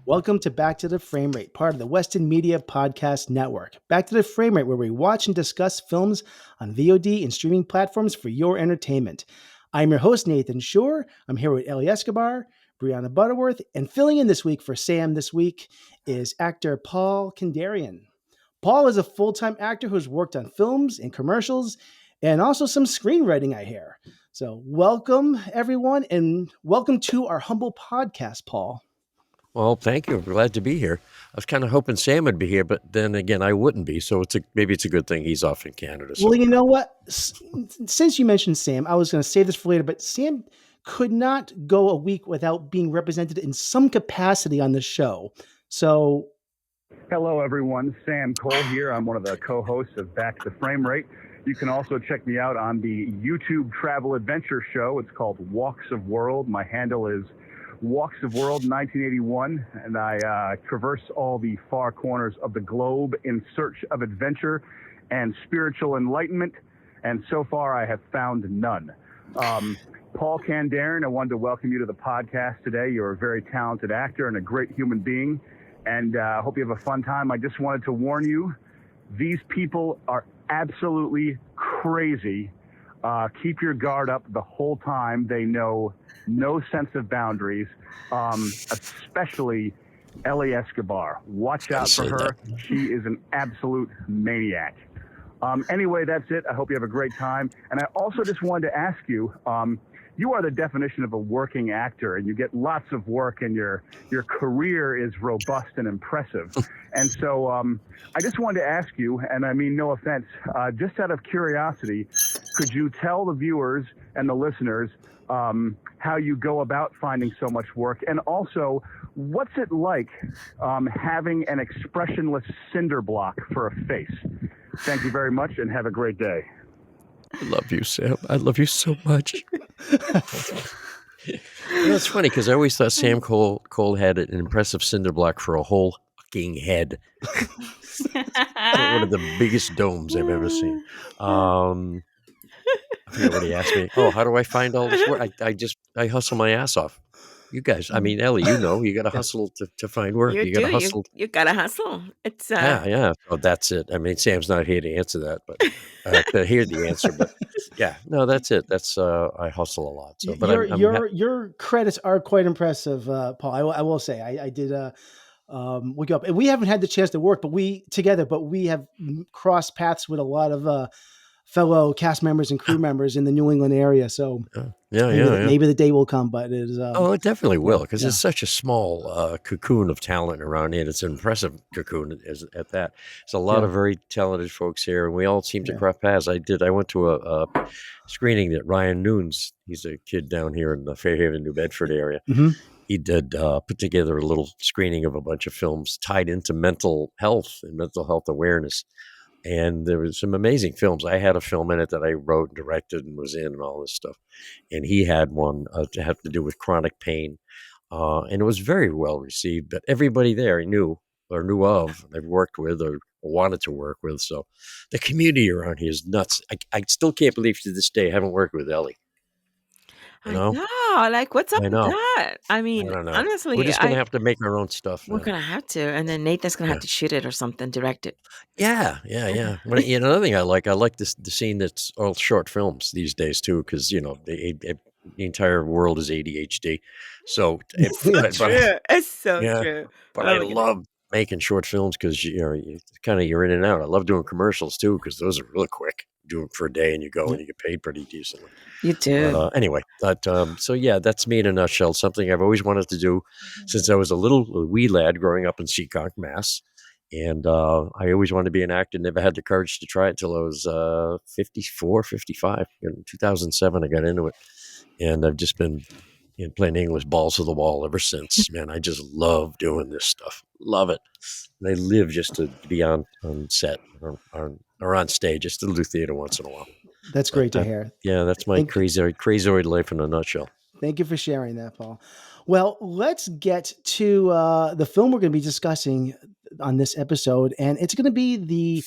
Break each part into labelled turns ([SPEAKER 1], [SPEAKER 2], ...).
[SPEAKER 1] Welcome to Back to the Frame Rate, part of the Weston Media Podcast Network. Back to the Frame Rate, where we watch and discuss films on VOD and streaming platforms for your entertainment. I'm your host, Nathan Shore. I'm here with Eli Escobar, Brianna Butterworth, and filling in this week for Sam this week is actor Paul Kandarian. Paul is a full-time actor who's worked on films and commercials and also some screenwriting, I hear. So welcome, everyone, and welcome to our humble podcast, Paul.
[SPEAKER 2] Well, thank you. I'm glad to be here. I was kind of hoping Sam would be here, but then again, I wouldn't be. So maybe it's a good thing he's off in Canada. So.
[SPEAKER 1] Well, you know what? Since you mentioned Sam, I was going to save this for later, but Sam could not go a week without being represented in some capacity on the show. So,
[SPEAKER 3] hello, everyone. Sam Cole here. I'm one of the co-hosts of Back to the Frame Rate. You can also check me out on the YouTube travel adventure show. It's called Walks of World. My handle is Walks of World 1981, and I traverse all the far corners of the globe in search of adventure and spiritual enlightenment, and so far I have found none. Paul Kandarian, I wanted to welcome you to the podcast today. You're a very talented actor and a great human being, and I hope you have a fun time. I just wanted to warn you, these people are absolutely crazy. Keep your guard up the whole time. They know no sense of boundaries, especially Eli Escobar. Watch out for her. She is an absolute maniac. Anyway, that's it. I hope you have a great time. And I also just wanted to ask you, you are the definition of a working actor, and you get lots of work, and your career is robust and impressive. And so I just wanted to ask you, and I mean no offense, just out of curiosity, could you tell the viewers and the listeners how you go about finding so much work? And also, what's it like having an expressionless cinder block for a face? Thank you very much, and have a great day.
[SPEAKER 2] I love you, Sam. I love you so much. It's funny because I always thought Sam Cole had an impressive cinder block for a whole fucking head. One of the biggest domes I've ever seen. I forget what he asked me. Oh, how do I find all this work? I hustle my ass off. You guys, I mean, Ellie, you got to hustle to find work. You got to hustle.
[SPEAKER 4] You got to hustle. It's
[SPEAKER 2] yeah. Oh, that's it. I mean, Sam's not here to answer that, but to hear the answer. But yeah, no, that's it. That's I hustle a lot. So, but
[SPEAKER 1] your credits are quite impressive, Paul. I will say I did look up, and we haven't had the chance to work, but we have crossed paths with a lot of fellow cast members and crew members in the New England area. So maybe the day will come, but it is.
[SPEAKER 2] It definitely will, because it's such a small cocoon of talent around here. It's an impressive cocoon at that. There's a lot of very talented folks here, and we all seem to cross paths. I went to a screening that Ryan Noons, he's a kid down here in the Fairhaven, New Bedford area. Mm-hmm. He did put together a little screening of a bunch of films tied into mental health and mental health awareness. And there was some amazing films. I had a film in it that I wrote and directed and was in and all this stuff. And he had one to have to do with chronic pain. And it was very well received. But everybody there I knew of, I've worked with or wanted to work with. So the community around here is nuts. I still can't believe to this day I haven't worked with Ellie.
[SPEAKER 4] I know. Like, what's up with that? I mean, honestly,
[SPEAKER 2] we're just going to have to make our own stuff.
[SPEAKER 4] We're going to have to. And then Nathan's going to have to shoot it or something, direct it.
[SPEAKER 2] Yeah. But another thing I like the scene that's all short films these days, too, because, the entire world is ADHD. So
[SPEAKER 4] it's so true.
[SPEAKER 2] But I love making short films because, you're in and out. I love doing commercials, too, because those are really quick. Do it for a day and you go and you get paid pretty decently.
[SPEAKER 4] You do.
[SPEAKER 2] Anyway, that's me in a nutshell. Something I've always wanted to do since I was a wee lad growing up in Seekonk, Mass. And I always wanted to be an actor. Never had the courage to try it till I was 54, 55. In 2007, I got into it. And I've just been playing English balls to the wall ever since. Man, I just love doing this stuff. Love it. And I live just to be on set or on stage, just to do theater once in a while.
[SPEAKER 1] That's great to hear.
[SPEAKER 2] Yeah, that's my crazoid life in a nutshell.
[SPEAKER 1] Thank you for sharing that, Paul. Well, let's get to the film we're going to be discussing on this episode, and it's going to be the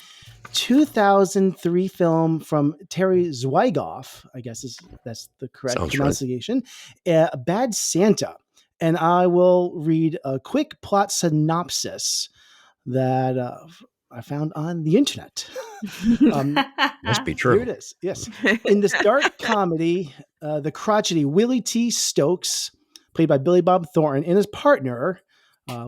[SPEAKER 1] 2003 film from Terry Zwigoff, I guess that's the correct pronunciation, Bad Santa. and I will read a quick plot synopsis that I found on the internet.
[SPEAKER 2] Must be true.
[SPEAKER 1] Here it is. Yes. In this dark comedy, the crotchety Willie T. Stokes, played by Billy Bob Thornton, and his partner,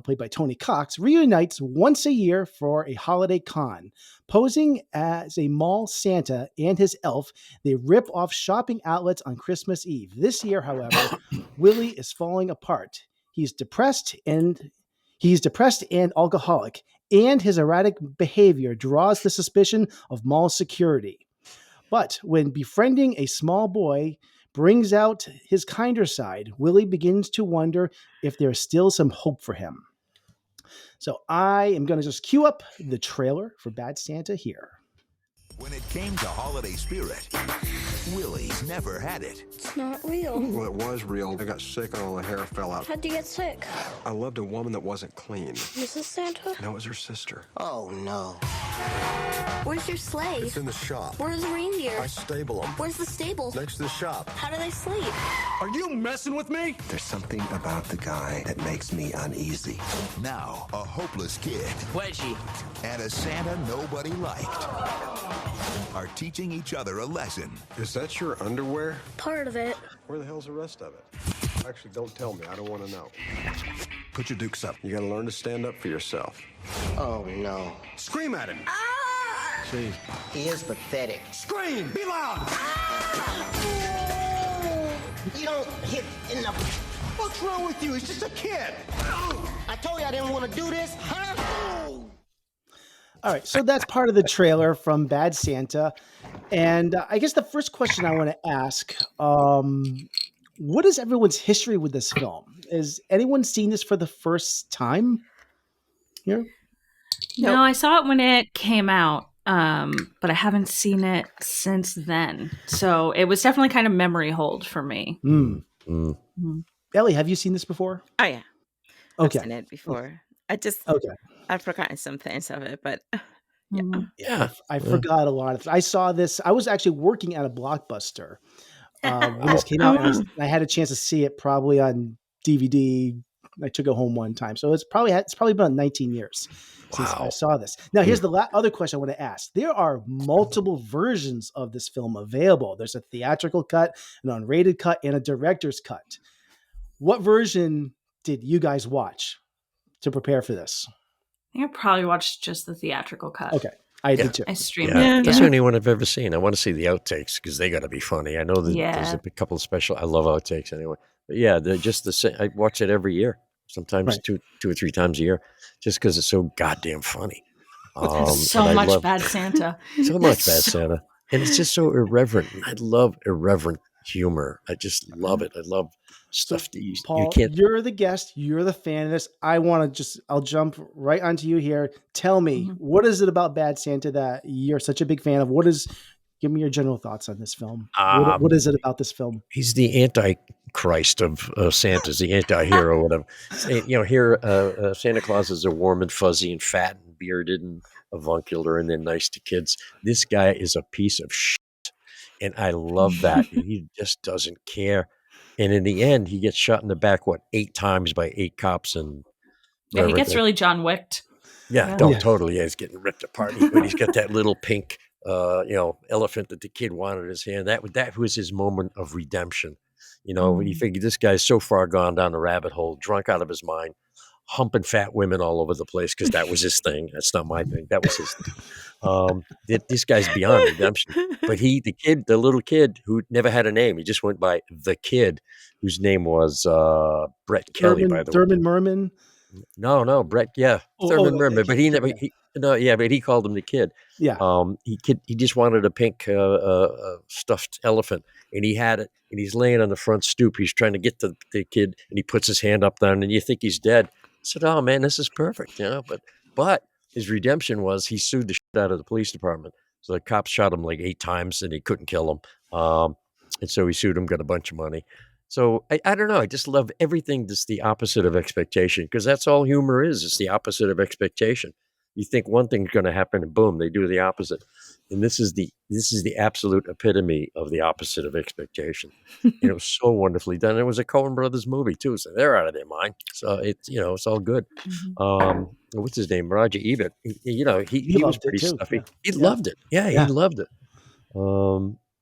[SPEAKER 1] played by Tony Cox, reunites once a year for a holiday con. Posing as a mall Santa and his elf, they rip off shopping outlets on Christmas Eve. This year, however, Willie is falling apart. He's depressed and alcoholic, and his erratic behavior draws the suspicion of mall security. But when befriending a small boy brings out his kinder side, Willie begins to wonder if there's still some hope for him. So I am going to just cue up the trailer for Bad Santa here.
[SPEAKER 5] When it came to holiday spirit, Willie's never had it.
[SPEAKER 6] It's not real.
[SPEAKER 7] Well, it was real. I got sick and all the hair fell out.
[SPEAKER 6] How'd you get sick?
[SPEAKER 7] I loved a woman that wasn't clean.
[SPEAKER 6] Mrs. Santa?
[SPEAKER 7] No, it was her sister.
[SPEAKER 6] Oh, no. Where's your sleigh?
[SPEAKER 7] It's in the shop.
[SPEAKER 6] Where's the reindeer?
[SPEAKER 7] I stable them.
[SPEAKER 6] Where's the stable?
[SPEAKER 7] Next to the shop.
[SPEAKER 6] How do they sleep?
[SPEAKER 7] Are you messing with me? There's something about the guy that makes me uneasy.
[SPEAKER 5] Now, a hopeless kid
[SPEAKER 8] Wedgie
[SPEAKER 5] and a Santa nobody liked are teaching each other a lesson.
[SPEAKER 7] Is that your underwear?
[SPEAKER 6] Part of it.
[SPEAKER 7] Where the hell's the rest of it? Actually, don't tell me. I don't want to know. Put your dukes up. You gotta learn to stand up for yourself.
[SPEAKER 8] Oh, no.
[SPEAKER 7] Scream at him.
[SPEAKER 6] Ah!
[SPEAKER 7] Jeez.
[SPEAKER 8] He is pathetic.
[SPEAKER 7] Scream! Be loud!
[SPEAKER 8] You don't hit in the...
[SPEAKER 7] What's wrong with you? He's just a kid.
[SPEAKER 8] I told you I didn't want to do this, huh?
[SPEAKER 1] All right, so that's part of the trailer from Bad Santa. And I guess the first question I want to ask, what is everyone's history with this film? Is anyone seen this for the first time here?
[SPEAKER 9] No, I saw it when it came out, but I haven't seen it since then. So it was definitely kind of memory hold for me.
[SPEAKER 1] Ellie, have you seen this before?
[SPEAKER 4] Oh yeah.
[SPEAKER 1] Okay.
[SPEAKER 4] I've seen it before. I've forgotten some things of it, but
[SPEAKER 1] I forgot a lot of. I saw this. I was actually working at a Blockbuster when this came out, and I had a chance to see it probably on DVD. I took it home one time, so it's probably been 19 years since I saw this. Now, here's the other question I want to ask. There are multiple versions of this film available. There's a theatrical cut, an unrated cut, and a director's cut. What version did you guys watch to prepare for this?
[SPEAKER 9] I think I probably watched just the theatrical cut.
[SPEAKER 1] Okay. I did too.
[SPEAKER 9] I streamed it.
[SPEAKER 2] That's the only one I've ever seen. I want to see the outtakes because they got to be funny. I know that there's a couple of special. I love outtakes anyway. But yeah, they're just the same. I watch it every year, sometimes two or three times a year, just because it's so goddamn funny.
[SPEAKER 9] So much Bad Santa.
[SPEAKER 2] So much Bad Santa. And it's just so irreverent. I love irreverent humor. I just love it. I love stuff that
[SPEAKER 1] Paul,
[SPEAKER 2] you can't.
[SPEAKER 1] You're the guest. You're the fan of this. I'll jump right onto you here. Tell me, what is it about Bad Santa that you're such a big fan of? Give me your general thoughts on this film. What is it about this film?
[SPEAKER 2] He's the anti-Christ of Santa's, the anti-hero, whatever. Here, Santa Claus is a warm and fuzzy and fat and bearded and avuncular and then nice to kids. This guy is a piece of shit. And I love that. He just doesn't care. And in the end, he gets shot in the back, 8 times by 8 cops. And
[SPEAKER 9] he gets really John Wicked.
[SPEAKER 2] Totally. Yeah, he's getting ripped apart. But he's got that little pink, elephant that the kid wanted in his hand. That was his moment of redemption. When you figure this guy's so far gone down the rabbit hole, drunk out of his mind, humping fat women all over the place because that was his thing. That's not my thing. That was his thing. This guy's beyond redemption. But the little kid who never had a name, he just went by the kid, whose name was Brett Kelly, by the way.
[SPEAKER 1] Thurman Merman?
[SPEAKER 2] No, Brett, Thurman Merman. But but he called him the kid.
[SPEAKER 1] Yeah.
[SPEAKER 2] He just wanted a pink stuffed elephant, and he had it, and he's laying on the front stoop. He's trying to get the kid, and he puts his hand up down, and you think he's dead. I said, "Oh man, this is perfect," But his redemption was he sued the shit out of the police department. So the cops shot him 8 times, and he couldn't kill him. And so he sued him, got a bunch of money. So I don't know. I just love everything that's the opposite of expectation, because that's all humor is. It's the opposite of expectation. You think one thing's going to happen, and boom, they do the opposite. And this is the absolute epitome of the opposite of expectation. It was so wonderfully done. It was a Coen Brothers movie too, so they're out of their mind. So it's it's all good. What's his name? Roger Ebert. He was pretty stuffy. Yeah. He loved it. Yeah, he loved it.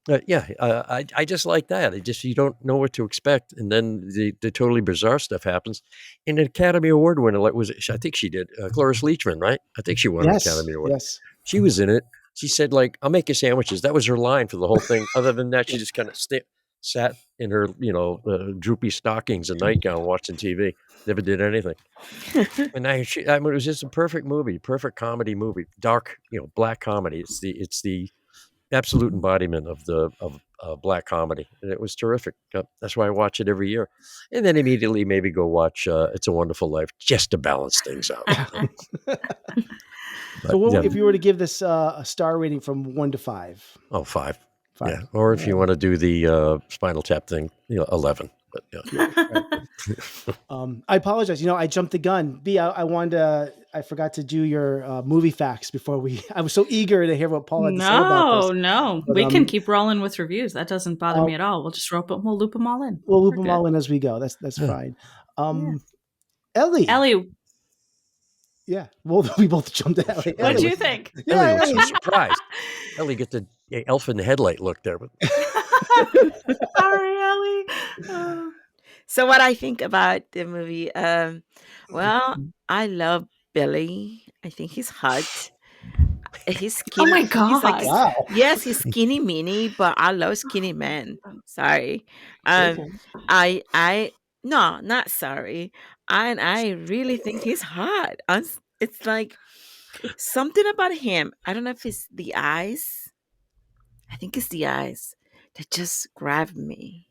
[SPEAKER 2] I just like that. You don't know what to expect, and then the totally bizarre stuff happens. And an Academy Award winner, I think she did, Cloris Leachman, right? I think she won an Academy Award.
[SPEAKER 1] Yes,
[SPEAKER 2] she was in it. She said, "I'll make you sandwiches." That was her line for the whole thing. Other than that, she just kind of sat in her, droopy stockings and nightgown watching TV. Never did anything. And it was just a perfect movie, perfect comedy movie, dark, black comedy. It's the absolute embodiment of black comedy, and it was terrific. That's why I watch it every year, and then immediately maybe go watch It's a Wonderful Life just to balance things out.
[SPEAKER 1] So, if you were to give this a star rating from 1 to 5?
[SPEAKER 2] Oh, 5. Yeah, or if you want to do the Spinal Tap thing, 11. But
[SPEAKER 1] I apologize. I jumped the gun. B, I forgot to do your movie facts before I was so eager to hear what Paul had to say about this.
[SPEAKER 9] No, we can keep rolling with reviews. That doesn't bother me at all. We'll just we'll loop them all in.
[SPEAKER 1] We'll loop them all in as we go. That's fine. Ellie. Yeah, well, we both jumped at Ellie.
[SPEAKER 9] What do you think?
[SPEAKER 2] Ellie was so surprised. Ellie get the elf in the headlight look there.
[SPEAKER 9] Sorry, Ellie.
[SPEAKER 4] So what I think about the movie, well, I love Billy. I think he's hot. He's skinny.
[SPEAKER 9] Oh my God.
[SPEAKER 1] Wow.
[SPEAKER 4] Yes, he's skinny mini, but I love skinny men. Sorry. No, not sorry. And I really think he's hot. It's like something about him. I don't know if it's the eyes. I think it's the eyes that just grab me.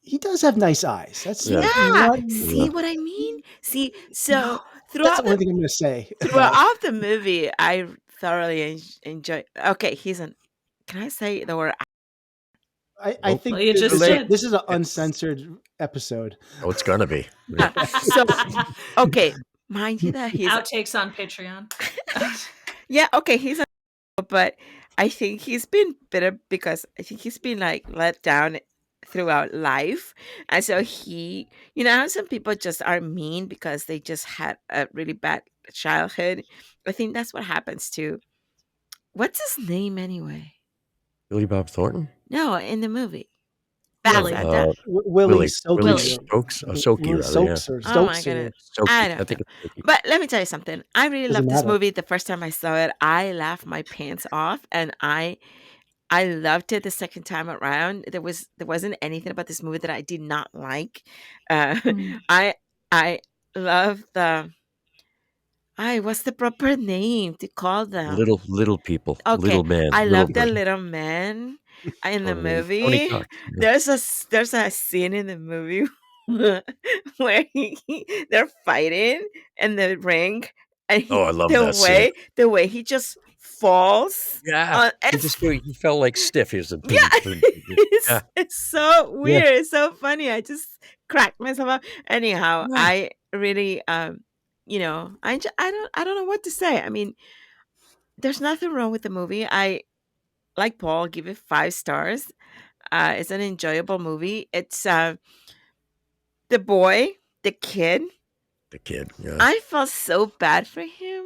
[SPEAKER 1] He does have nice eyes. That's
[SPEAKER 4] See what I mean? See, so
[SPEAKER 1] that's the only thing I'm going to say.
[SPEAKER 4] Throughout the movie, I thoroughly enjoy. Okay, can I say the word?
[SPEAKER 1] I think this is an uncensored episode.
[SPEAKER 2] Oh, it's gonna be.
[SPEAKER 4] So, okay, mind you that he's
[SPEAKER 9] outtakes on Patreon.
[SPEAKER 4] Yeah, okay, but I think he's been bitter because I think he's been let down throughout life, and so how some people just are mean because they just had a really bad childhood. I think that's what happens to what's his name anyway?
[SPEAKER 2] Billy Bob Thornton?
[SPEAKER 4] No, in the movie.
[SPEAKER 1] Willie
[SPEAKER 2] Stokes. Soaky, rather.
[SPEAKER 4] Oh my goodness. I don't know. But let me tell you something. I really loved this movie. The first time I saw it, I laughed my pants off, and I loved it the second time around. There wasn't anything about this movie that I did not like. I love what's the proper name to call them?
[SPEAKER 2] Little people.
[SPEAKER 4] Okay.
[SPEAKER 2] Little man.
[SPEAKER 4] I love the little man in the movie. There's a scene in the movie where they're fighting in the ring, and
[SPEAKER 2] I love that scene.
[SPEAKER 4] The way he just falls.
[SPEAKER 2] Yeah, he felt like stiff. He was
[SPEAKER 4] it's so weird. It's so funny. I just cracked myself up. Anyhow, I really I don't know what to say. I mean, there's nothing wrong with the movie. I, like Paul, give it 5 stars. It's an enjoyable movie. It's the kid.
[SPEAKER 2] Yeah.
[SPEAKER 4] I felt so bad for him.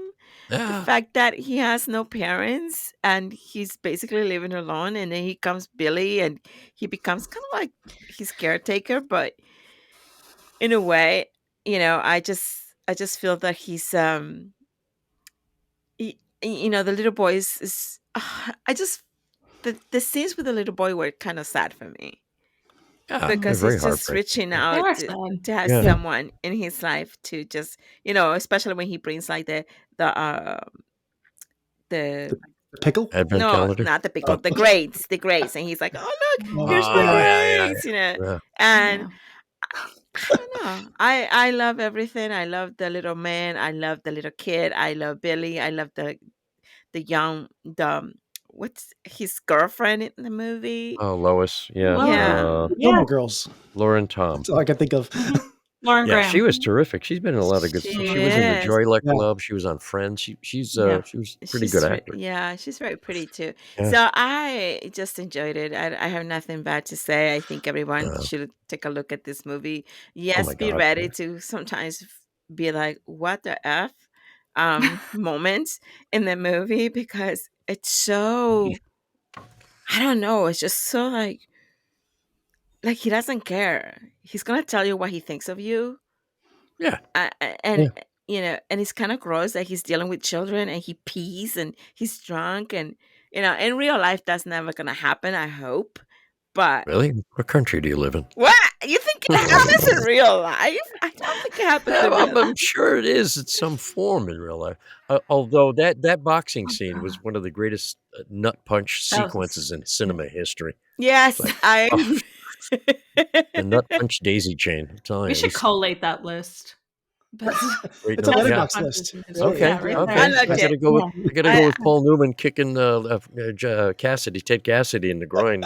[SPEAKER 4] The fact that he has no parents and he's basically living alone, and then he comes Billy and he becomes kind of like his caretaker, but in a way, I just feel that he's the little boy is the scenes with the little boy were kind of sad for me. Because he's just reaching out to have someone in his life to just, especially when he brings like the
[SPEAKER 1] pickle?
[SPEAKER 2] Advent
[SPEAKER 4] no,
[SPEAKER 2] calendar?
[SPEAKER 4] Not the pickle, the grades, and he's like, oh look, here's my grades, and I don't know. I love everything. I love the little man. I love the little kid. I love Billy. I love the what's his girlfriend in the movie?
[SPEAKER 2] Oh, Lois. Yeah.
[SPEAKER 1] Gilmore Girls.
[SPEAKER 2] Lauren Tom.
[SPEAKER 1] That's all I can think of.
[SPEAKER 9] Lauren
[SPEAKER 2] Yeah, she
[SPEAKER 9] Graham.
[SPEAKER 2] was terrific. She's been in a lot of good
[SPEAKER 4] She
[SPEAKER 2] stuff. She was in the
[SPEAKER 4] is.
[SPEAKER 2] Joy Luck
[SPEAKER 1] Yeah.
[SPEAKER 2] Club. She was on Friends. She was a pretty good
[SPEAKER 4] She's
[SPEAKER 2] actor.
[SPEAKER 4] yeah, she's very pretty too.
[SPEAKER 2] Yeah.
[SPEAKER 4] So I just enjoyed it. I have nothing bad to say. I think everyone should take a look at this movie. Yes,
[SPEAKER 2] my
[SPEAKER 4] be
[SPEAKER 2] God,
[SPEAKER 4] ready
[SPEAKER 2] yeah.
[SPEAKER 4] to sometimes be like, "What the f?" moments in the movie because it's so I don't know. It's just so like he doesn't care. He's gonna tell you what he thinks of you,
[SPEAKER 2] Yeah.
[SPEAKER 4] and
[SPEAKER 2] Yeah.
[SPEAKER 4] and it's kind of gross that he's dealing with children and he pees and he's drunk and in real life that's never gonna happen. I hope, but
[SPEAKER 2] Really? What country do you live in?
[SPEAKER 4] what you think it happens in real life? I don't think it happens in real
[SPEAKER 2] I'm
[SPEAKER 4] life.
[SPEAKER 2] sure it is in some form in real life. Although that boxing scene was one of the greatest nut punch
[SPEAKER 9] That was
[SPEAKER 2] sequences in cinema history.
[SPEAKER 4] Yes,
[SPEAKER 2] Like,
[SPEAKER 4] I
[SPEAKER 2] oh,
[SPEAKER 4] agree.
[SPEAKER 2] the nut punch daisy chain. I'm telling
[SPEAKER 9] We
[SPEAKER 2] you, it
[SPEAKER 9] should
[SPEAKER 2] was
[SPEAKER 9] collate that list.
[SPEAKER 2] great.
[SPEAKER 1] It's a
[SPEAKER 2] note.
[SPEAKER 9] Best
[SPEAKER 2] Yeah.
[SPEAKER 1] letterbox
[SPEAKER 9] punches
[SPEAKER 1] list.
[SPEAKER 9] in
[SPEAKER 1] It
[SPEAKER 9] history.
[SPEAKER 1] really
[SPEAKER 2] Okay.
[SPEAKER 9] Yeah, right
[SPEAKER 2] Okay.
[SPEAKER 9] there.
[SPEAKER 4] I loved
[SPEAKER 2] I gotta
[SPEAKER 4] it.
[SPEAKER 2] go with
[SPEAKER 4] I,
[SPEAKER 2] Paul Newman kicking Cassidy, Ted Cassidy in the groin,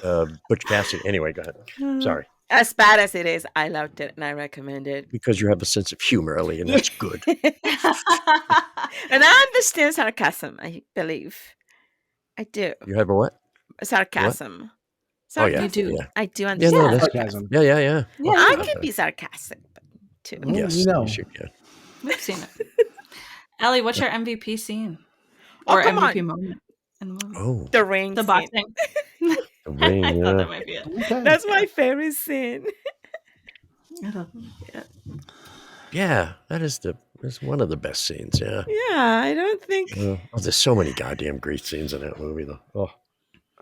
[SPEAKER 2] and Butch Cassidy. Anyway, go ahead. Sorry.
[SPEAKER 4] as bad as it is, I loved it and I recommend it.
[SPEAKER 2] Because you have a sense of humor, Ellie, and that's good.
[SPEAKER 4] And I understand sarcasm, I believe. I do.
[SPEAKER 2] You have a what?
[SPEAKER 4] Sarcasm.
[SPEAKER 2] Oh yeah,
[SPEAKER 9] You do.
[SPEAKER 2] yeah.
[SPEAKER 4] I do
[SPEAKER 2] Yeah,
[SPEAKER 4] understand
[SPEAKER 2] no, that's
[SPEAKER 4] sarcasm.
[SPEAKER 1] Sarcasm.
[SPEAKER 2] yeah.
[SPEAKER 9] Yeah,
[SPEAKER 2] Oh,
[SPEAKER 4] I
[SPEAKER 9] you
[SPEAKER 2] God,
[SPEAKER 4] can be sarcastic too.
[SPEAKER 1] Oh,
[SPEAKER 2] yes,
[SPEAKER 1] you know.
[SPEAKER 2] yes, you can.
[SPEAKER 9] We've seen it. Ellie, what's your MVP scene
[SPEAKER 4] Oh,
[SPEAKER 9] or
[SPEAKER 4] come
[SPEAKER 9] MVP
[SPEAKER 4] on.
[SPEAKER 9] moment in the movie?
[SPEAKER 2] Oh,
[SPEAKER 4] The ring
[SPEAKER 9] The
[SPEAKER 4] scene.
[SPEAKER 9] boxing.
[SPEAKER 2] the ring,
[SPEAKER 9] I
[SPEAKER 2] yeah.
[SPEAKER 9] thought that might be it.
[SPEAKER 1] Okay.
[SPEAKER 4] That's my favorite scene.
[SPEAKER 9] I thought that might be it.
[SPEAKER 2] Yeah, that's one of the best scenes. Yeah.
[SPEAKER 4] Yeah, I don't think.
[SPEAKER 2] Oh, there's so many goddamn great scenes in that movie, though. Oh,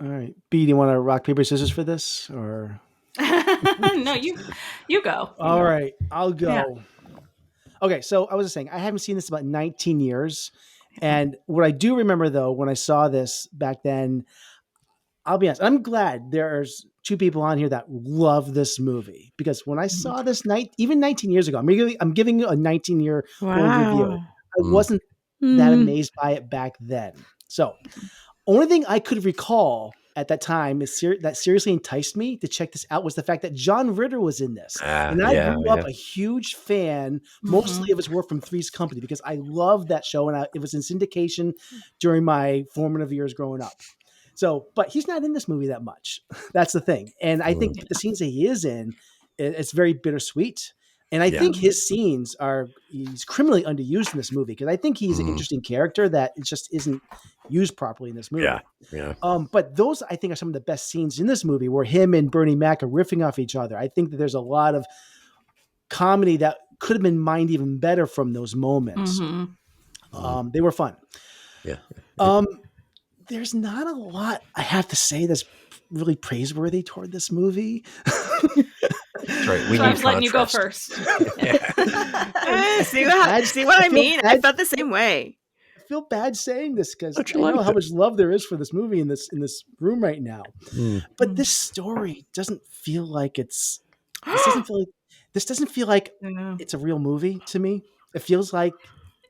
[SPEAKER 1] All right. B, do you want to rock, paper, scissors for this? Or
[SPEAKER 9] No, you go.
[SPEAKER 1] all right, I'll go.
[SPEAKER 9] Yeah.
[SPEAKER 1] Okay, so I was just saying, I haven't seen this in about 19 years. And what I do remember, though, when I saw this back then, I'll be honest, I'm glad there's two people on here that love this movie. Because when I saw this even 19 years ago, I'm giving you a 19-year old review.
[SPEAKER 4] Wow.
[SPEAKER 1] I wasn't that amazed by it back then. So, only thing I could recall at that time that seriously enticed me to check this out was the fact that John Ritter was in this. And I grew up a huge fan, mostly of his work from Three's Company, because I loved that show and it was in syndication during my formative years growing up. So, but he's not in this movie that much. That's the thing. And I think the scenes that he is in, it's very bittersweet. And I think his scenes he's criminally underused in this movie because I think he's an interesting character that it just isn't used properly in this movie.
[SPEAKER 2] Yeah.
[SPEAKER 1] But those I think are some of the best scenes in this movie where him and Bernie Mac are riffing off each other. I think that there's a lot of comedy that could have been mined even better from those moments. They were fun.
[SPEAKER 2] Yeah.
[SPEAKER 1] There's not a lot I have to say that's really praiseworthy toward this movie.
[SPEAKER 2] That's right.
[SPEAKER 9] So I was letting you go first.
[SPEAKER 4] See what I mean? I felt the same way.
[SPEAKER 1] I feel bad saying this because I
[SPEAKER 2] like
[SPEAKER 1] know how much love there is for this movie in this room right now. But this story doesn't feel like this doesn't feel like it's a real movie to me. It feels like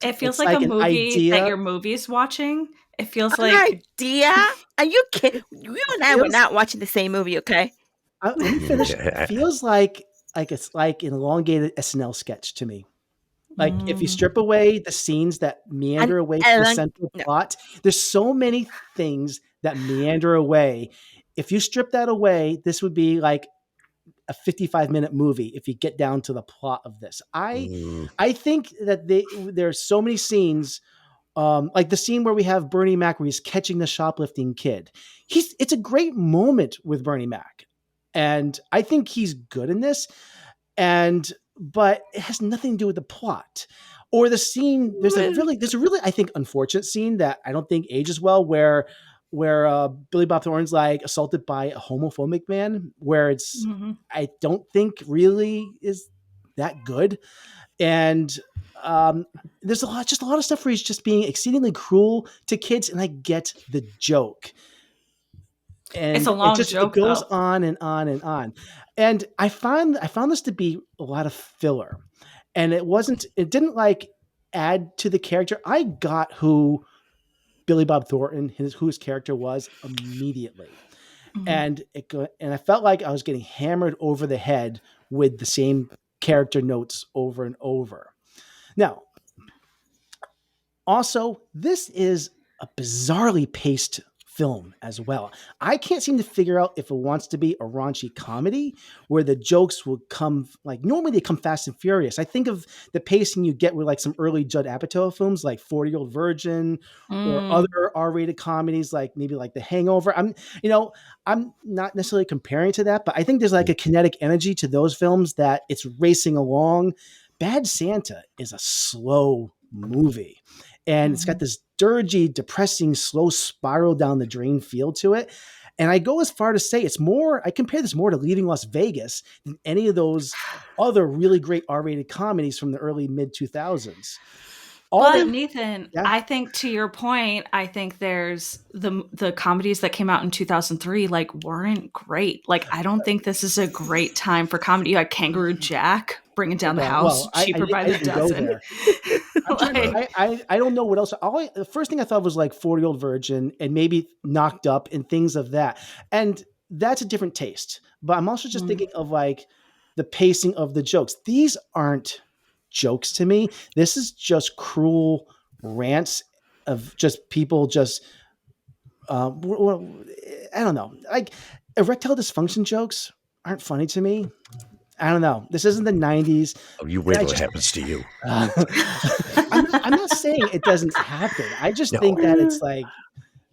[SPEAKER 9] a movie that your movie's watching. It feels like
[SPEAKER 4] an idea. Are you kidding? You and I were not watching the same movie, okay?
[SPEAKER 1] Let me finish. It feels like it's like an elongated SNL sketch to me. Like if you strip away the scenes that meander away from the central plot, there's so many things that meander away. If you strip that away, this would be like a 55-minute movie if you get down to the plot of this. I think that there's so many scenes, like the scene where we have Bernie Mac where he's catching the shoplifting kid. It's a great moment with Bernie Mac. And I think he's good in this. But it has nothing to do with the plot or the scene. There's a really, I think, unfortunate scene that I don't think ages well where Billy Bob Thornton's like assaulted by a homophobic man, where it's, I don't think really is that good. And there's a lot of stuff where he's just being exceedingly cruel to kids. And I get the joke. And
[SPEAKER 9] it's a long joke.
[SPEAKER 1] It goes on and on and on. And I found this to be a lot of filler. And it didn't like add to the character. I got who Billy Bob Thornton, who his character was immediately. And I felt like I was getting hammered over the head with the same character notes over and over. Now, also, this is a bizarrely paced film as well. I can't seem to figure out if it wants to be a raunchy comedy where the jokes will come like normally they come fast and furious. I think of the pacing you get with like some early Judd Apatow films like 40-Year-Old Virgin or other R-rated comedies like maybe like The Hangover. I'm not necessarily comparing to that, but I think there's like a kinetic energy to those films that it's racing along. Bad Santa is a slow movie. And it's got this dirgy, depressing, slow spiral down the drain feel to it. And I go as far to say I compare this more to Leaving Las Vegas than any of those other really great R-rated comedies from the early mid-2000s.
[SPEAKER 9] But Nathan, I think to your point, I think there's the comedies that came out in 2003 like weren't great. Like I don't think this is a great time for comedy. You had Kangaroo Jack bringing down the house cheaper by the dozen.
[SPEAKER 1] I don't know what else. The first thing I thought was like 40-Year-Old Virgin and maybe Knocked Up and things of that. And that's a different taste. But I'm also just thinking of like the pacing of the jokes. These aren't jokes to me. This is just cruel rants of just people just I don't know. Like erectile dysfunction jokes aren't funny to me. I don't know. This isn't the 90s.
[SPEAKER 2] Oh, you wait till it happens to you.
[SPEAKER 1] I'm not saying it doesn't happen. I just think that it's like,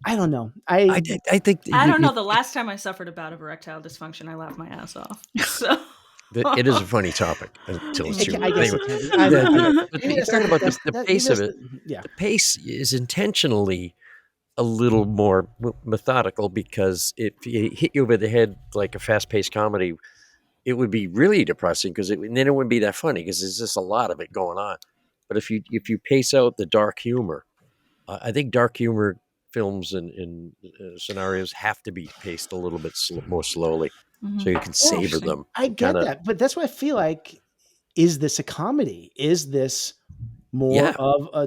[SPEAKER 1] I don't know.
[SPEAKER 2] I think
[SPEAKER 9] I don't know. The last time I suffered a bout of erectile dysfunction, I laughed my ass off. So
[SPEAKER 2] it is a funny topic until it's too late.
[SPEAKER 1] I guess
[SPEAKER 2] talking about the pace of it.
[SPEAKER 1] Yeah.
[SPEAKER 2] The pace is intentionally a little more methodical because if it hit you over the head like a fast-paced comedy, it would be really depressing because then it wouldn't be that funny because there's just a lot of it going on. But if you pace out the dark humor, I think dark humor films and scenarios have to be paced a little bit more slowly so you can savor them.
[SPEAKER 1] I get that, but that's what I feel like. Is this a comedy? Is this more of a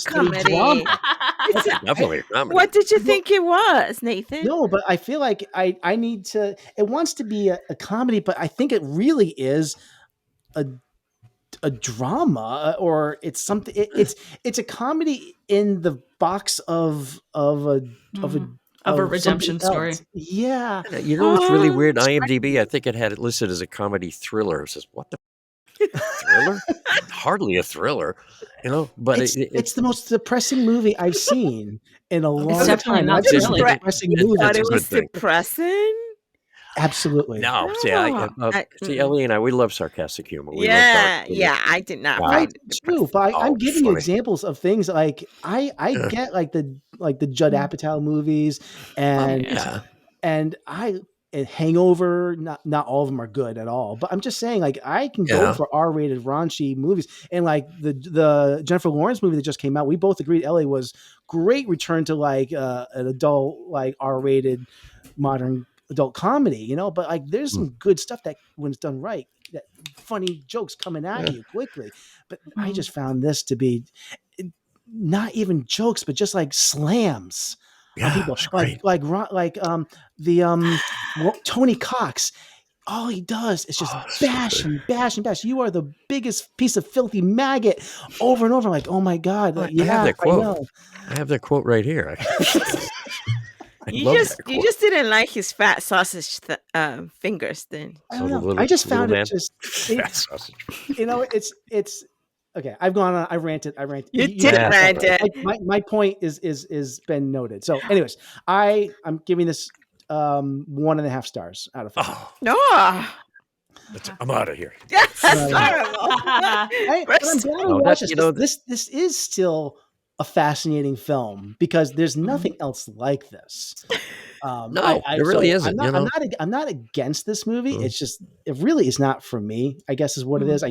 [SPEAKER 4] comedy
[SPEAKER 1] drama?
[SPEAKER 2] It's definitely a comedy.
[SPEAKER 4] What did you think it was, Nathan?
[SPEAKER 1] No, but I feel like I need to. It wants to be a comedy, but I think it really is a drama, or it's something. It's a comedy in the box of a
[SPEAKER 9] redemption story.
[SPEAKER 1] Yeah,
[SPEAKER 2] you know what's really weird? IMDb, I think it had it listed as a comedy thriller. It says, "What the thriller? Hardly a thriller." You know, but
[SPEAKER 1] it's the most depressing movie I've seen in a long time.
[SPEAKER 9] Not
[SPEAKER 1] really depressing movie.
[SPEAKER 4] Thought it was depressing.
[SPEAKER 1] Absolutely.
[SPEAKER 2] No, see, Ellie and I, we love sarcastic humor.
[SPEAKER 4] I did not find it
[SPEAKER 1] true, but I'm giving you examples of things like I get like the Judd Apatow movies and Hangover, not all of them are good at all, but I'm just saying, like, I can go for R-rated raunchy movies, and like the Jennifer Lawrence movie that just came out, we both agreed LA was great return to like an adult, like R-rated modern adult comedy, you know. But like, there's some good stuff that when it's done right, that funny jokes coming at you quickly. But I just found this to be not even jokes, but just like slams. People Tony Cox, all he does is just bash and bash and bash. You are the biggest piece of filthy maggot, over and over. Like, oh my God!
[SPEAKER 2] I have that quote. I have that quote right here.
[SPEAKER 4] You just didn't like his fat sausage fingers, then.
[SPEAKER 1] I just found it just fat sausage. You know, it's. Okay, I've gone on. I ranted.
[SPEAKER 4] You did rant.
[SPEAKER 1] My point is been noted. So, anyways, I'm giving this 1.5 stars out of 5.
[SPEAKER 2] Oh.
[SPEAKER 4] No,
[SPEAKER 2] I'm out of here.
[SPEAKER 4] That's horrible.
[SPEAKER 1] I'm glad to watch this. This is still a fascinating film because there's nothing else like this.
[SPEAKER 2] It really isn't.
[SPEAKER 1] I'm not against this movie. It's just, it really is not for me, I guess is what it is.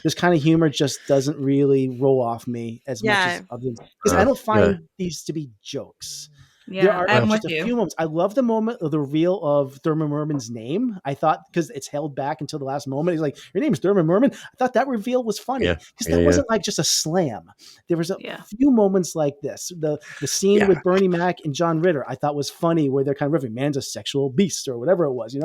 [SPEAKER 1] This kind of humor just doesn't really roll off me as much as others, because I don't find these to be jokes.
[SPEAKER 9] Yeah, I'm with
[SPEAKER 1] just a
[SPEAKER 9] you.
[SPEAKER 1] few moments. I love the moment of the reveal of Thurman Merman's name. I thought, because it's held back until the last moment, he's like, "Your name is Thurman Merman." I thought that reveal was funny because that wasn't like just a slam. There was a few moments like this. The scene with Bernie Mac and John Ritter, I thought was funny, where they're kind of riffing, "Man's a sexual beast" or whatever it was.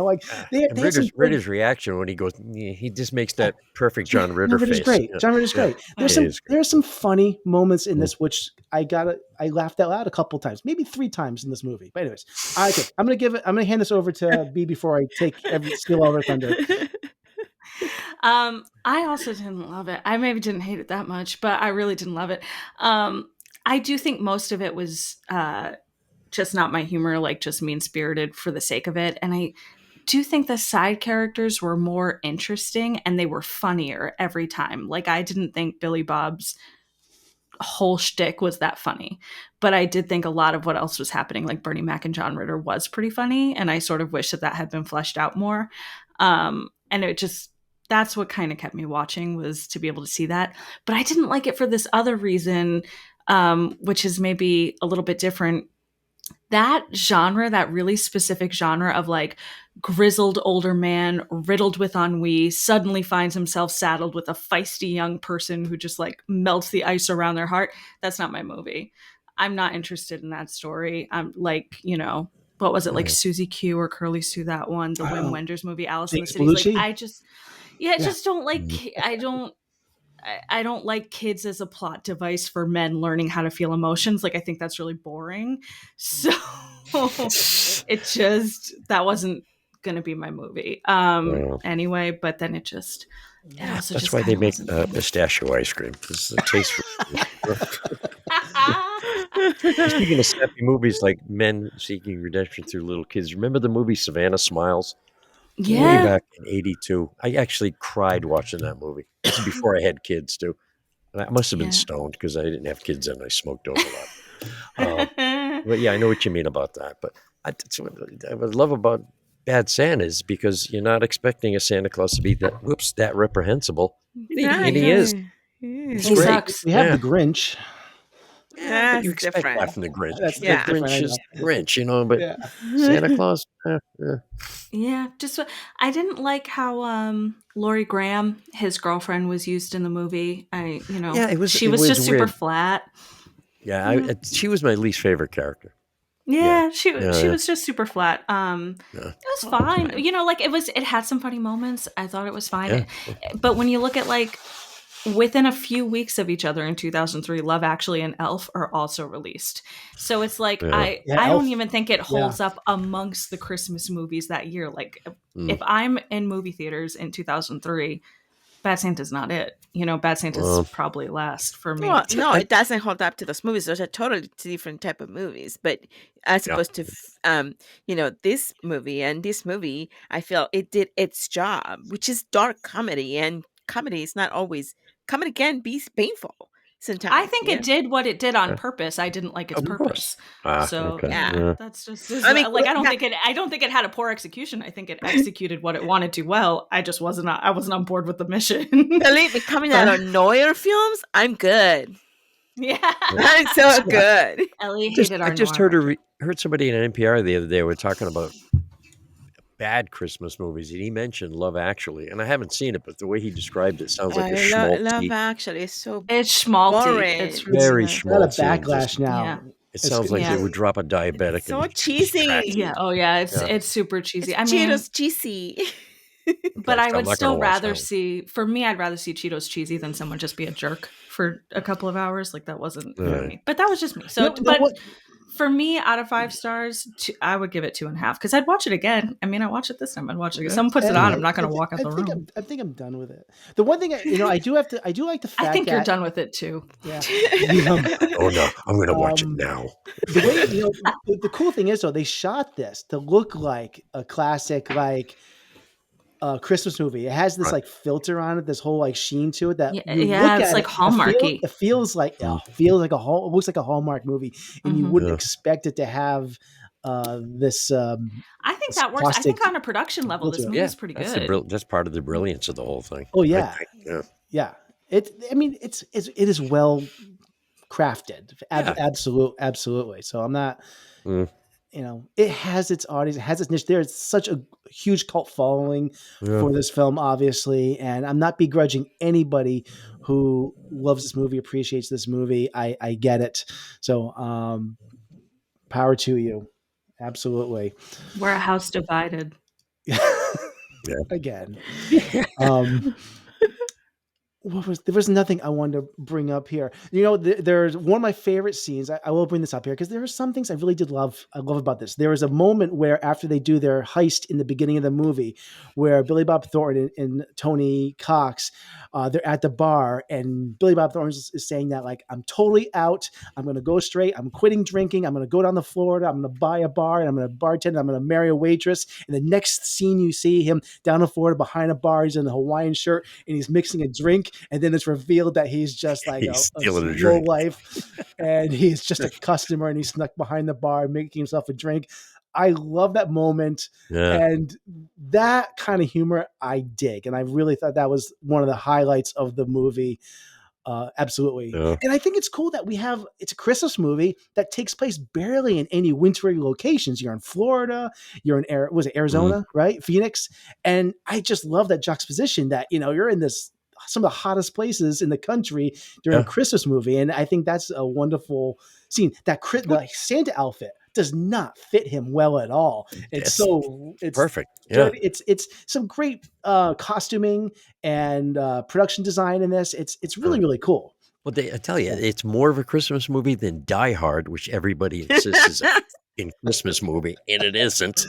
[SPEAKER 2] Ritter's reaction when he goes, he just makes that perfect John Ritter face.
[SPEAKER 1] Great. John Ritter's great. There's some funny moments in this, which I laughed out loud a couple times, maybe 3 times in this movie. But anyways, okay, I'm gonna hand this over to B before I steal all her thunder.
[SPEAKER 9] I also didn't love it. I maybe didn't hate it that much, but I really didn't love it. I do think most of it was just not my humor, like just mean-spirited for the sake of it. And I do think the side characters were more interesting and they were funnier every time. Like, I didn't think Billy Bob's whole shtick was that funny, but I did think a lot of what else was happening, like Bernie Mac and John Ritter, was pretty funny, and I sort of wish that had been fleshed out more. And it just, that's what kind of kept me watching, was to be able to see that. But I didn't like it for this other reason, which is maybe a little bit different. That genre, that really specific genre of like grizzled older man riddled with ennui suddenly finds himself saddled with a feisty young person who just like melts the ice around their heart. That's not my movie. I'm not interested in that story. I'm like, what was it, like Susie Q or Curly Sue, that one, the Wim Wenders movie, Alice in the Cities. Like, I just don't like, I don't like kids as a plot device for men learning how to feel emotions. Like, I think that's really boring. So that wasn't going to be my movie. Anyway, but then it also
[SPEAKER 2] that's why they make pistachio ice cream, because the taste. Speaking of sappy movies, like men seeking redemption through little kids, remember the movie Savannah Smiles?
[SPEAKER 9] Yeah.
[SPEAKER 2] Way back in '82. I actually cried watching that movie. This is before I had kids, too. And I must have been stoned, because I didn't have kids and I smoked over a lot. But yeah, I know what you mean about that. But what I would love about Bad Santa is because you're not expecting a Santa Claus to be that reprehensible. And he is.
[SPEAKER 9] He's great. Sucks.
[SPEAKER 1] We have the Grinch.
[SPEAKER 2] Yeah, you expect that from the Grinch.
[SPEAKER 1] That's
[SPEAKER 2] the Grinch is Grinch, but Santa Claus.
[SPEAKER 9] Yeah, just I didn't like how Laurie Graham, his girlfriend, was used in the movie. She was just super flat.
[SPEAKER 2] Yeah, she was my least favorite character.
[SPEAKER 9] Yeah, she was just super flat. It was fine. It had some funny moments. I thought it was fine. But when you look at like within a few weeks of each other in 2003, Love Actually and Elf are also released. So it's like, I don't even think it holds up amongst the Christmas movies that year. Like, if I'm in movie theaters in 2003, Bad Santa's not it. Bad Santa's probably last for me.
[SPEAKER 4] Well, no, it doesn't hold up to those movies. Those are totally different type of movies. But as opposed to, this movie and this movie, I feel it did its job, which is dark comedy. And comedy is not always... Comedy can be painful sometimes.
[SPEAKER 9] I think it did what it did on purpose. I didn't like its purpose. That's just. I don't think it had a poor execution. I think it executed what it wanted to well. I wasn't on board with the mission.
[SPEAKER 4] Believe me, coming out of noir films, I'm good.
[SPEAKER 9] Yeah,
[SPEAKER 4] I'm so good.
[SPEAKER 9] Ellie hated our.
[SPEAKER 2] I just heard somebody in NPR the other day were talking about bad Christmas movies, and he mentioned Love Actually, and I haven't seen it, but the way he described it sounds like a schmaltzy.
[SPEAKER 4] Love Actually is
[SPEAKER 9] it's schmaltzy.
[SPEAKER 4] Boring.
[SPEAKER 9] It's
[SPEAKER 2] very
[SPEAKER 1] schmaltzy.
[SPEAKER 2] Got
[SPEAKER 1] a backlash now.
[SPEAKER 9] Yeah.
[SPEAKER 2] It sounds like they would drop a diabetic.
[SPEAKER 4] It's so cheesy.
[SPEAKER 9] Yeah. Oh yeah. It's super cheesy.
[SPEAKER 4] Cheetos cheesy.
[SPEAKER 9] But I would still rather see. For me, I'd rather see Cheetos cheesy than someone just be a jerk for a couple of hours. Like, that wasn't for me. But that was just me. So, for me, out of 5 stars, I would give it 2.5, because I'd watch it again. I mean, I watched it this time. I'd watch it again. Someone puts it on, I'm not going to walk out the room.
[SPEAKER 1] I think I'm done with it. The one thing I do like the fact
[SPEAKER 9] I think you're done with it too.
[SPEAKER 1] Yeah.
[SPEAKER 2] Oh no, I'm going to watch it now.
[SPEAKER 1] The way the cool thing is, though, they shot this to look like a classic Christmas movie. It has this like filter on it, this whole like sheen to it that
[SPEAKER 9] it's like Hallmarky.
[SPEAKER 1] It feels like it looks like a Hallmark movie, and you wouldn't expect it to have this.
[SPEAKER 9] I think that works. I think on a production level, this movie is pretty good.
[SPEAKER 2] That's part of the brilliance of the whole thing.
[SPEAKER 1] Oh yeah, yeah. It is well crafted. Absolutely. So I'm not, it has its audience, it has its niche. There's such a huge cult following for this film, obviously, and I'm not begrudging anybody who loves this movie, appreciates this movie. I get it. So power to you. Absolutely.
[SPEAKER 9] We're a house divided.
[SPEAKER 1] Again. There was nothing I wanted to bring up here. There's one of my favorite scenes. I will bring this up here because there are some things I really did love. I love about this. There was a moment where after they do their heist in the beginning of the movie, where Billy Bob Thornton and Tony Cox, they're at the bar, and Billy Bob Thornton is saying that, like, I'm totally out. I'm going to go straight. I'm quitting drinking. I'm going to go down to Florida. I'm going to buy a bar, and I'm going to bartend. I'm going to marry a waitress. And the next scene, you see him down in Florida behind a bar. He's in a Hawaiian shirt and he's mixing a drink. And then it's revealed that he's just like a low life, and he's just a customer, and he's snuck behind the bar making himself a drink. I love that moment, and that kind of humor I dig, and I really thought that was one of the highlights of the movie. Absolutely. And I think it's cool that it's a Christmas movie that takes place barely in any wintry locations. You're in Florida, you're in Arizona, right? Phoenix. And I just love that juxtaposition that, you're in some of the hottest places in the country during a Christmas movie. And I think that's a wonderful scene. The Santa outfit does not fit him well at all. It's
[SPEAKER 2] perfect.
[SPEAKER 1] It's some great costuming and production design in this. It's really, really cool.
[SPEAKER 2] Well, I tell you, it's more of a Christmas movie than Die Hard, which everybody insists is a Christmas movie, and it isn't.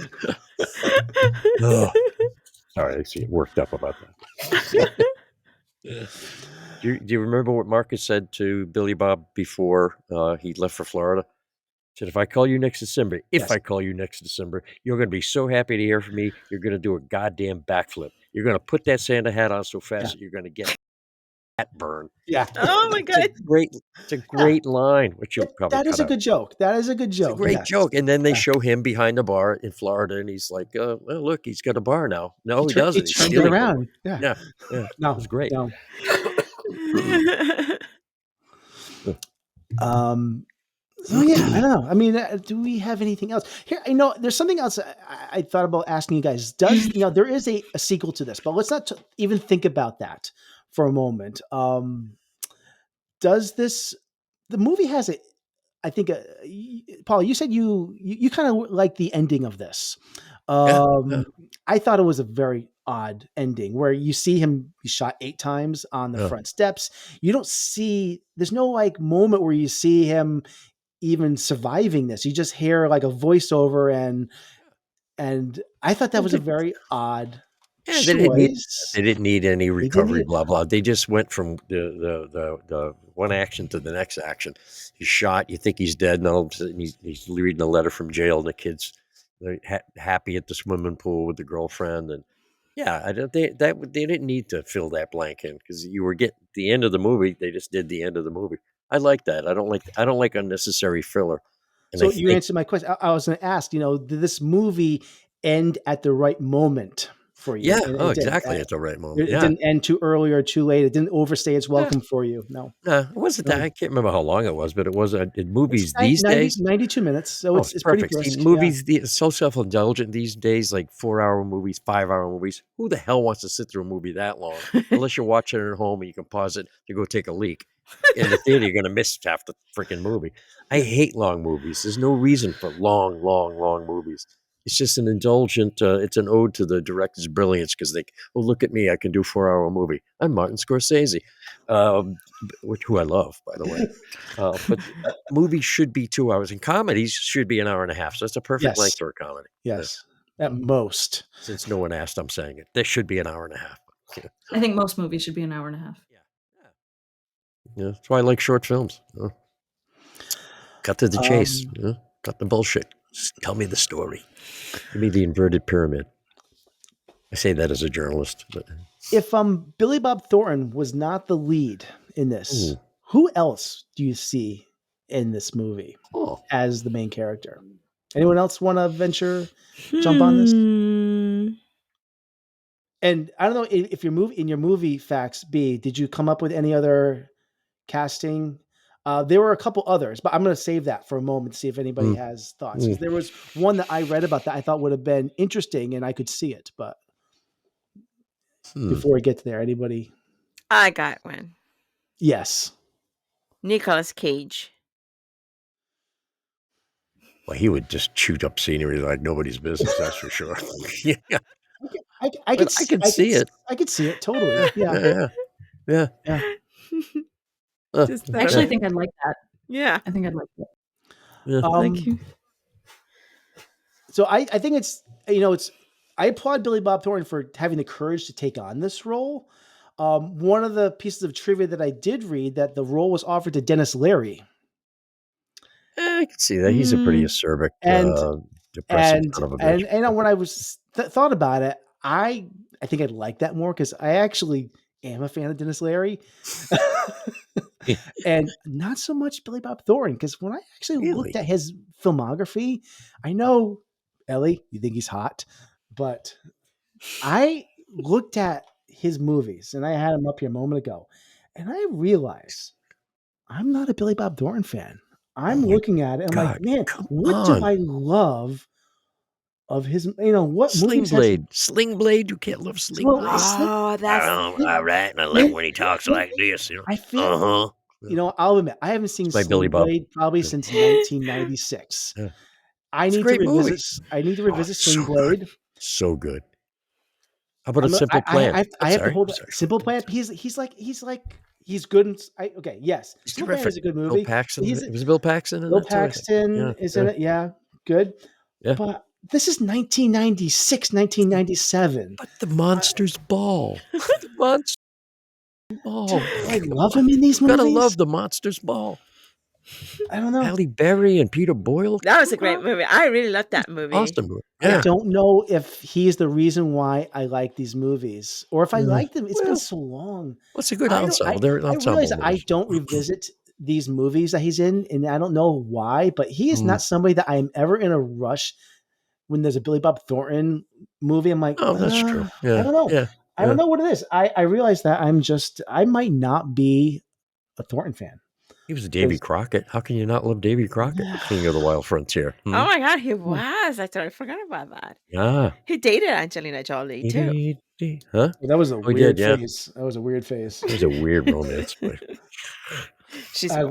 [SPEAKER 2] Sorry, I get worked up about that. Do you remember what Marcus said to Billy Bob before he left for Florida? He said, if I call you next December, you're going to be so happy to hear from me, you're going to do a goddamn backflip. You're going to put that Santa hat on so fast that you're going to get that burn.
[SPEAKER 4] Yeah. Oh my God.
[SPEAKER 2] It's a great line, which you'll probably
[SPEAKER 1] That is a good joke. It's a
[SPEAKER 2] great joke. And then they show him behind the bar in Florida, and he's like, well, look, he's got a bar now. No, he doesn't. He's stealing
[SPEAKER 1] around.
[SPEAKER 2] Yeah. No, it was great.
[SPEAKER 1] No. So yeah, I don't know. I mean, do we have anything else here? I know there's something else I thought about asking you guys. There is a sequel to this, but let's not even think about that for a moment. The movie has a, I think, Paul, you said you kind of like the ending of this. I thought it was a very odd ending where you see him be shot 8 times on the front steps. You don't see, there's no like moment where you see him even surviving this. You just hear like a voiceover, and I thought that was a very odd choice.
[SPEAKER 2] They didn't need any recovery, blah blah. They just went from the one action to the next action. He's shot. You think he's dead, and all of a sudden he's reading a letter from jail, and the kids they're happy at the swimming pool with the girlfriend, and they didn't need to fill that blank in because you were getting the end of the movie. They just did the end of the movie. I like that. I don't like unnecessary filler. And
[SPEAKER 1] so you answered my question. I was going to ask, did this movie end at the right moment for you?
[SPEAKER 2] Yeah. Exactly at the right moment.
[SPEAKER 1] It didn't end too early or too late. It didn't overstay its welcome for you. No.
[SPEAKER 2] It wasn't that. I can't remember how long it was, but it was in movies these days.
[SPEAKER 1] 92 minutes. So it's
[SPEAKER 2] perfect.
[SPEAKER 1] Pretty brisk.
[SPEAKER 2] Movies, so self-indulgent these days, like 4-hour movies, 5-hour movies. Who the hell wants to sit through a movie that long? Unless you're watching it at home and you can pause it to go take a leak. In the theater, you're going to miss half the freaking movie. I hate long movies. There's no reason for long movies. It's just an indulgent, it's an ode to the director's brilliance because look at me, I can do a 4-hour movie. I'm Martin Scorsese, who I love, by the way. But movies should be 2 hours, and comedies should be an hour and a half. So it's a perfect length for a comedy.
[SPEAKER 1] Yes, at most.
[SPEAKER 2] Since no one asked, I'm saying it. There should be an hour and a half.
[SPEAKER 9] I think most movies should be an hour and a half.
[SPEAKER 2] Yeah, that's why I like short films. Cut to the chase. Cut the bullshit. Just tell me the story. Give me the inverted pyramid. I say that as a journalist. But
[SPEAKER 1] if Billy Bob Thornton was not the lead in this, who else do you see in this movie as the main character? Anyone else want to jump on this? And I don't know if in your movie facts, B, did you come up with any other casting There were a couple others, but I'm going to save that for a moment to see if anybody has thoughts. There was one that I read about that I thought would have been interesting, and I could see it. But before we get to there, anybody?
[SPEAKER 4] I got one.
[SPEAKER 1] Yes.
[SPEAKER 4] Nicolas Cage.
[SPEAKER 2] Well, he would just shoot up scenery like nobody's business. That's for sure. Yeah.
[SPEAKER 1] I could see it. I could see it totally. Yeah.
[SPEAKER 9] I actually think I'd like that.
[SPEAKER 4] Yeah.
[SPEAKER 9] I think I'd like that.
[SPEAKER 2] Yeah.
[SPEAKER 4] Thank you.
[SPEAKER 1] So I think it's, I applaud Billy Bob Thornton for having the courage to take on this role. One of the pieces of trivia that I did read that the role was offered to Dennis Leary.
[SPEAKER 2] I can see that. He's a pretty acerbic, depressive son of a bitch.
[SPEAKER 1] And when I was thought about it, I think I'd like that more because I actually am a fan of Dennis Leary. And not so much Billy Bob Thornton, because when I actually looked at his filmography, I know, Ellie, you think he's hot, but I looked at his movies, and I had him up here a moment ago, and I realized I'm not a Billy Bob Thornton fan. I'm looking at it, I'm like, man, what do I love of his, what
[SPEAKER 2] Sling
[SPEAKER 1] movies
[SPEAKER 2] Blade. Sling Blade, you can't love Sling Blade.
[SPEAKER 4] Oh, that's
[SPEAKER 2] all right. And I love when he talks like this.
[SPEAKER 1] I feel, I'll admit, I haven't seen Sling Blade probably since 1996.
[SPEAKER 2] Yeah.
[SPEAKER 1] I need to revisit Sling Blade.
[SPEAKER 2] So good. How about a Simple Plan?
[SPEAKER 1] I have to hold Simple Plan. He's good. Yes.
[SPEAKER 2] He's
[SPEAKER 1] Simple Plan is a good movie.
[SPEAKER 2] Bill Paxton. It was Bill Paxton.
[SPEAKER 1] Bill Paxton is in it. Yeah. Good.
[SPEAKER 2] Yeah.
[SPEAKER 1] But this is 1996, 1997.
[SPEAKER 2] But the Monsters Ball. The Monsters Ball.
[SPEAKER 1] I love him in these movies.
[SPEAKER 2] Gotta love the Monsters Ball.
[SPEAKER 1] I don't know.
[SPEAKER 2] Halle Berry and Peter Boyle.
[SPEAKER 4] That was a great movie. I really loved that movie.
[SPEAKER 2] Awesome movie. Yeah.
[SPEAKER 1] I don't know if he's the reason why I like these movies, or if I like them. It's been so long.
[SPEAKER 2] Well, it's a good ensemble. I
[SPEAKER 1] realize I don't revisit these movies that he's in, and I don't know why, but he is not somebody that I am ever in a rush when there's a Billy Bob Thornton movie. I'm like,
[SPEAKER 2] oh, that's true. Yeah.
[SPEAKER 1] I don't know.
[SPEAKER 2] Yeah.
[SPEAKER 1] I don't know what it is. I realize that I might not be a Thornton fan.
[SPEAKER 2] He was a Davy Crockett. How can you not love Davy Crockett, King of the Wild Frontier?
[SPEAKER 4] Oh my God, he was. I totally forgot about that.
[SPEAKER 2] Yeah.
[SPEAKER 4] He dated Angelina Jolie too.
[SPEAKER 2] Huh?
[SPEAKER 1] Well, that was a weird phase. That was a weird phase.
[SPEAKER 2] It was a weird romance.
[SPEAKER 4] She's
[SPEAKER 1] I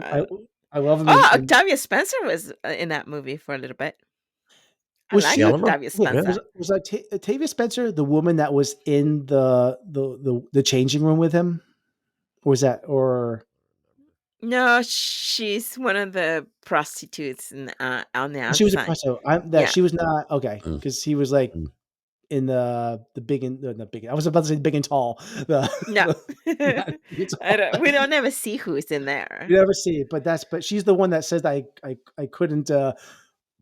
[SPEAKER 1] love him.
[SPEAKER 4] Oh, Octavia Spencer was in that movie for a little bit.
[SPEAKER 1] Was
[SPEAKER 4] I
[SPEAKER 1] she
[SPEAKER 4] like Octavia Spencer?
[SPEAKER 1] Was Octavia Spencer the woman that was in the changing room with him? Or was that
[SPEAKER 4] No, she's one of the prostitutes on the outside.
[SPEAKER 1] She was a prostitute. She was not because he was like in the big and the big. I was about to say big and tall.
[SPEAKER 4] We don't ever see who's in there.
[SPEAKER 1] You never see it, but she's the one that says I couldn't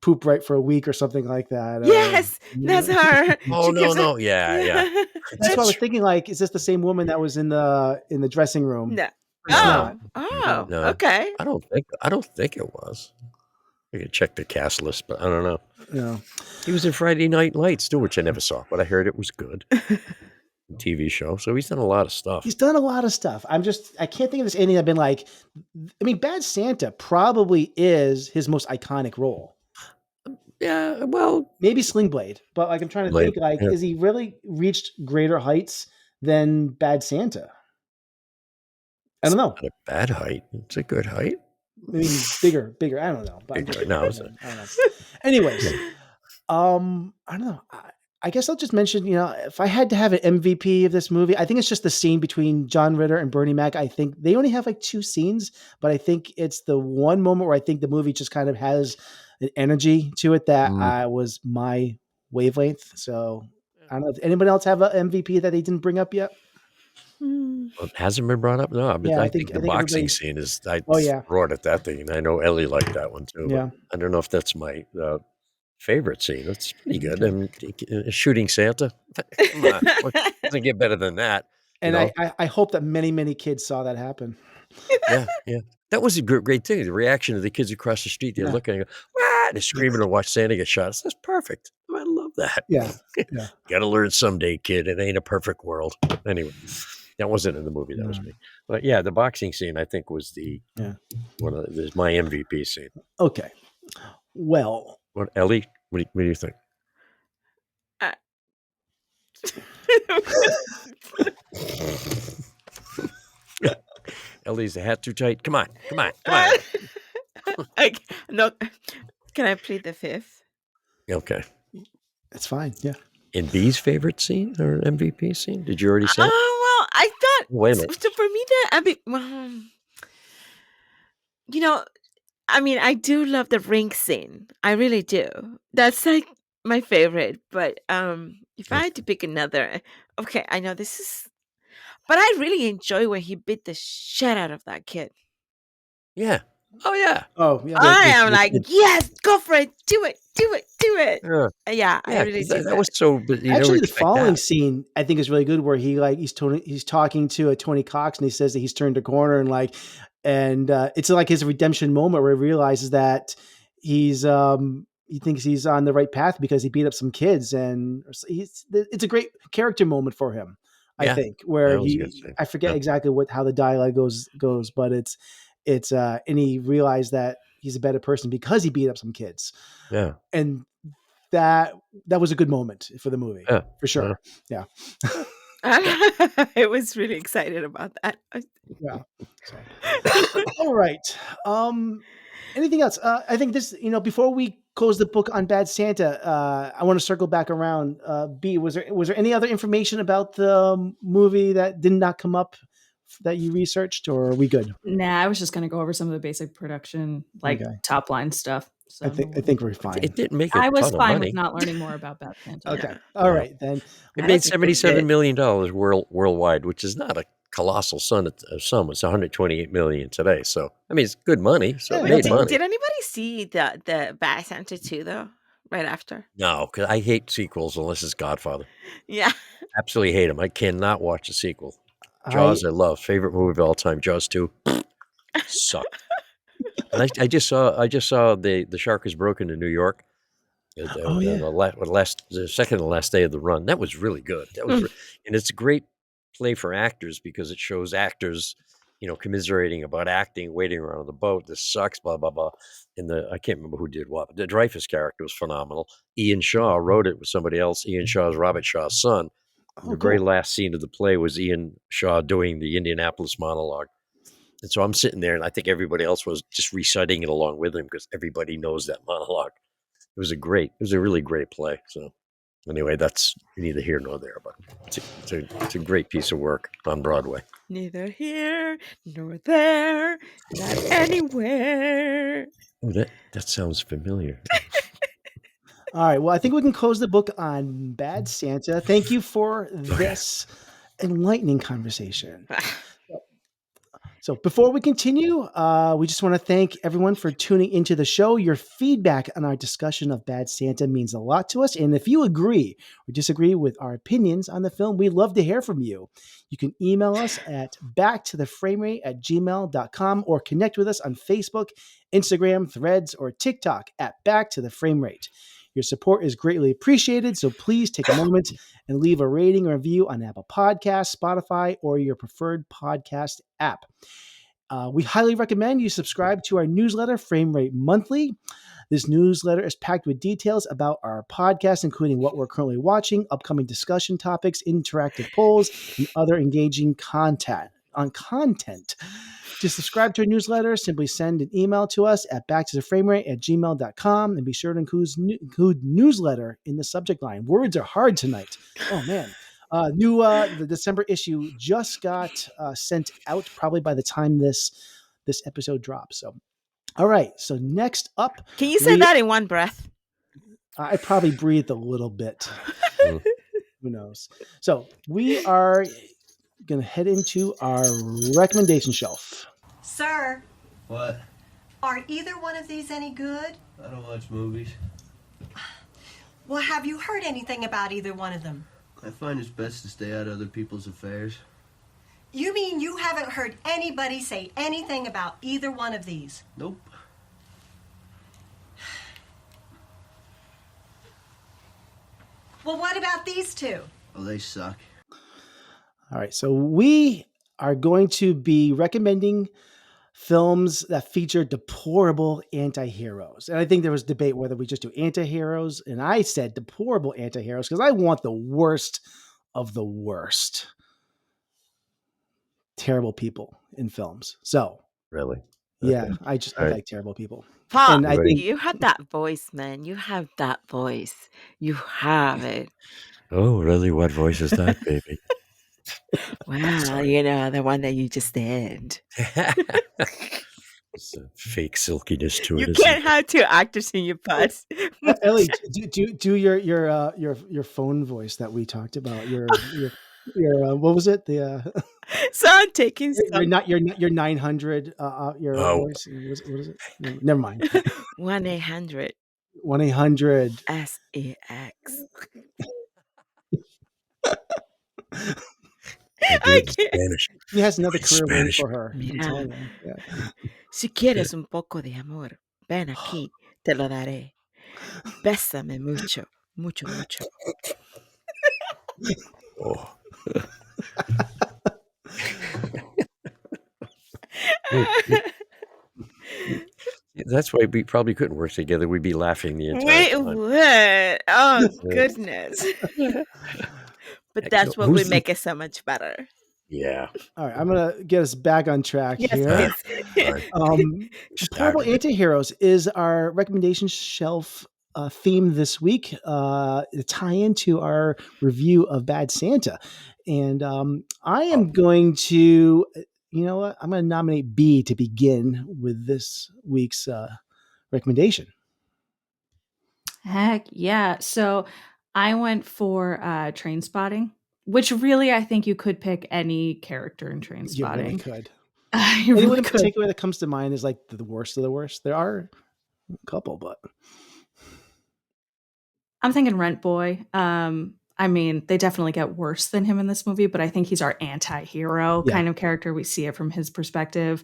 [SPEAKER 1] poop right for a week or something like that.
[SPEAKER 4] Yes, that's her.
[SPEAKER 2] Oh no, yeah.
[SPEAKER 1] That's what I was thinking. Like, is this the same woman that was in the dressing room?
[SPEAKER 4] No.
[SPEAKER 2] No.
[SPEAKER 4] Okay.
[SPEAKER 2] I don't think it was. I could check the cast list, but I don't know.
[SPEAKER 1] Yeah.
[SPEAKER 2] He was in Friday Night Lights too, which I never saw, but I heard it was good. TV show. So he's done a lot of stuff. I can't think of this anything I've been like, Bad Santa probably is his most iconic role. Yeah, well,
[SPEAKER 1] maybe Sling Blade, but I'm trying to think has he really reached greater heights than Bad Santa? I don't know.
[SPEAKER 2] Not a bad height. It's a good height.
[SPEAKER 1] Maybe bigger. I don't know. But
[SPEAKER 2] I don't know.
[SPEAKER 1] Anyways, I don't know. I guess I'll just mention, if I had to have an MVP of this movie, I think it's just the scene between John Ritter and Bernie Mac. I think they only have like 2 scenes, but I think it's the one moment where I think the movie just kind of has an energy to it that was my wavelength. So I don't know if anybody else have an MVP that they didn't bring up yet.
[SPEAKER 2] Well, it hasn't been brought up. No, I think the boxing scene is. I roared at that thing, and I know Ellie liked that one too.
[SPEAKER 1] Yeah,
[SPEAKER 2] I don't know if that's my favorite scene. It's pretty good. I mean, shooting Santa. Come on, it doesn't get better than that.
[SPEAKER 1] And I hope that many kids saw that happen.
[SPEAKER 2] Yeah. That was a great thing. The reaction of the kids across the street, they're looking and go, "What?" They're screaming to watch Santa get shot. That's perfect. I love that.
[SPEAKER 1] Yeah.
[SPEAKER 2] Got to learn someday, kid. It ain't a perfect world. Anyway. That wasn't in the movie. That was me. But yeah, the boxing scene I think was my MVP scene.
[SPEAKER 1] Okay. Well,
[SPEAKER 2] What, Ellie? What do you think? Ellie's the hat too tight. Come on.
[SPEAKER 4] No, can I plead the fifth?
[SPEAKER 2] Okay.
[SPEAKER 1] It's fine. Yeah.
[SPEAKER 2] And B's favorite scene or MVP scene? Did you already say it?
[SPEAKER 4] Oh, well, I thought.
[SPEAKER 2] Wait a minute.
[SPEAKER 4] So for me, I do love the ring scene. I really do. That's like my favorite. But if I had to pick another, okay, I know this is, but I really enjoy when he beat the shit out of that kid.
[SPEAKER 2] Yeah. Oh yeah.
[SPEAKER 1] Oh yeah.
[SPEAKER 4] I am like, yes, go for it, do it. Yeah, I really do.
[SPEAKER 2] That was so.
[SPEAKER 1] Actually, the following scene I think is really good, where he's talking to Tony Cox, and he says that he's turned a corner, and it's like his redemption moment where he realizes that he thinks he's on the right path because he beat up some kids, and it's a great character moment for him. I think where I forget exactly how the dialogue goes, but it's and he realized that he's a better person because he beat up some kids.
[SPEAKER 2] Yeah.
[SPEAKER 1] And that was a good moment for the movie. Yeah, for sure. Yeah.
[SPEAKER 4] I was really excited about that.
[SPEAKER 1] Yeah. All right. Anything else? I think this, before we close the book on Bad Santa, I want to circle back around. B, was there any other information about the movie that did not come up that you researched, or are we good?
[SPEAKER 9] Nah, I was just going to go over some of the basic production, top line stuff. So
[SPEAKER 1] I think we're fine.
[SPEAKER 2] It didn't make.
[SPEAKER 9] I was fine with not learning more about Bad Santa.
[SPEAKER 1] Okay, all right then.
[SPEAKER 2] It made $77 million worldwide, which is not a colossal sum. It's $128 million today. So I mean, it's good money. So it made money.
[SPEAKER 4] Did anybody see the Bad Santa 2 though? Right after?
[SPEAKER 2] No, because I hate sequels unless it's Godfather.
[SPEAKER 4] Yeah,
[SPEAKER 2] absolutely hate them. I cannot watch a sequel. Jaws, I love. Favorite movie of all time. Jaws 2 suck. And I just saw the Shark is Broken in New York. The second to last day of the run. That was really good. That was, and it's a great play for actors because it shows actors, commiserating about acting, waiting around on the boat. This sucks, blah blah blah. And I can't remember who did what. But the Dreyfus character was phenomenal. Ian Shaw wrote it with somebody else. Ian Shaw is Robert Shaw's son. The very last scene of the play was Ian Shaw doing the Indianapolis monologue. And so I'm sitting there, and I think everybody else was just reciting it along with him because everybody knows that monologue. It was a really great play. So anyway, that's neither here nor there, but it's a great piece of work on Broadway.
[SPEAKER 4] Neither here nor there, not anywhere.
[SPEAKER 2] Oh, that sounds familiar.
[SPEAKER 1] All right. Well, I think we can close the book on Bad Santa. Thank you for this enlightening conversation. So before we continue, we just want to thank everyone for tuning into the show. Your feedback on our discussion of Bad Santa means a lot to us. And if you agree or disagree with our opinions on the film, we'd love to hear from you. You can email us at backtotheframerate@gmail.com or connect with us on Facebook, Instagram, Threads, or TikTok at backtotheframerate. Your support is greatly appreciated, so please take a moment and leave a rating or review on Apple Podcasts, Spotify, or your preferred podcast app. We highly recommend you subscribe to our newsletter, Frame Rate Monthly. This newsletter is packed with details about our podcast, including what we're currently watching, upcoming discussion topics, interactive polls, and other engaging content. To subscribe to our newsletter, simply send an email to us at backtotheframerate@gmail.com and be sure to include newsletter in the subject line. Words are hard tonight. Oh, man. The December issue just got sent out probably by the time this episode drops. So, all right. So next up.
[SPEAKER 4] Can you say that in one breath?
[SPEAKER 1] I probably breathed a little bit. Who knows? So we are going to head into our recommendation shelf.
[SPEAKER 10] Sir.
[SPEAKER 11] What?
[SPEAKER 10] Are either one of these any good?
[SPEAKER 11] I don't watch movies.
[SPEAKER 10] Well, have you heard anything about either one of them?
[SPEAKER 11] I find it's best to stay out of other people's affairs.
[SPEAKER 10] You mean you haven't heard anybody say anything about either one of these?
[SPEAKER 11] Nope.
[SPEAKER 10] Well, what about these two?
[SPEAKER 11] Oh, they suck.
[SPEAKER 1] All right. So we are going to be recommending films that feature deplorable anti-heroes. And I think there was debate whether we just do anti-heroes. And I said deplorable anti-heroes because I want the worst of the worst terrible people in films. So
[SPEAKER 2] Really?
[SPEAKER 1] yeah,
[SPEAKER 2] Okay.
[SPEAKER 1] I like terrible people.
[SPEAKER 4] Paul,
[SPEAKER 1] And I think
[SPEAKER 4] you have that voice, man. You have that voice. You have it.
[SPEAKER 2] Oh, really? What voice is that, baby?
[SPEAKER 4] Wow,
[SPEAKER 2] Sorry.
[SPEAKER 4] the one that you just did.
[SPEAKER 2] It's a fake silkiness to
[SPEAKER 4] You
[SPEAKER 2] it. Isn't
[SPEAKER 4] can't
[SPEAKER 2] it?
[SPEAKER 4] have two actors in your past.
[SPEAKER 1] Ellie, do your phone voice that we talked about. Your what was it? The
[SPEAKER 4] So I'm taking some.
[SPEAKER 1] your 900 your
[SPEAKER 2] Oh,
[SPEAKER 1] voice. What is it? No, never mind.
[SPEAKER 4] 1-800
[SPEAKER 1] 1-800
[SPEAKER 4] SEX.
[SPEAKER 2] I do it in Spanish.
[SPEAKER 1] He has another
[SPEAKER 2] In
[SPEAKER 1] career waiting
[SPEAKER 2] Spanish.
[SPEAKER 1] for her. I'm
[SPEAKER 4] Mira,
[SPEAKER 1] telling you. Yeah.
[SPEAKER 4] si quieres un poco de amor, ven aquí, te lo daré. Bésame mucho, mucho, mucho.
[SPEAKER 2] Oh. That's why we probably couldn't work together. We'd be laughing the entire
[SPEAKER 4] Wait,
[SPEAKER 2] time.
[SPEAKER 4] what? Oh, goodness. But that's what would make it so much better.
[SPEAKER 2] Yeah.
[SPEAKER 1] All right, I'm gonna get us back on track
[SPEAKER 4] Yes,
[SPEAKER 1] here.
[SPEAKER 4] please.
[SPEAKER 1] Deplorable Anti-Heroes is our recommendation shelf theme this week. To tie into our review of Bad Santa, and I am going to, you know what? I'm going to nominate B to begin with this week's recommendation.
[SPEAKER 9] Heck yeah. So I went for Trainspotting, which really I think you could pick any character in Trainspotting.
[SPEAKER 1] You really could.
[SPEAKER 9] You
[SPEAKER 1] Anyone
[SPEAKER 9] really
[SPEAKER 1] in
[SPEAKER 9] could.
[SPEAKER 1] particular that comes to mind is like the worst of the worst? There are a couple, but
[SPEAKER 9] I'm thinking Rent Boy. I mean, they definitely get worse than him in this movie, but I think he's our anti-hero kind of character. We see it from his perspective.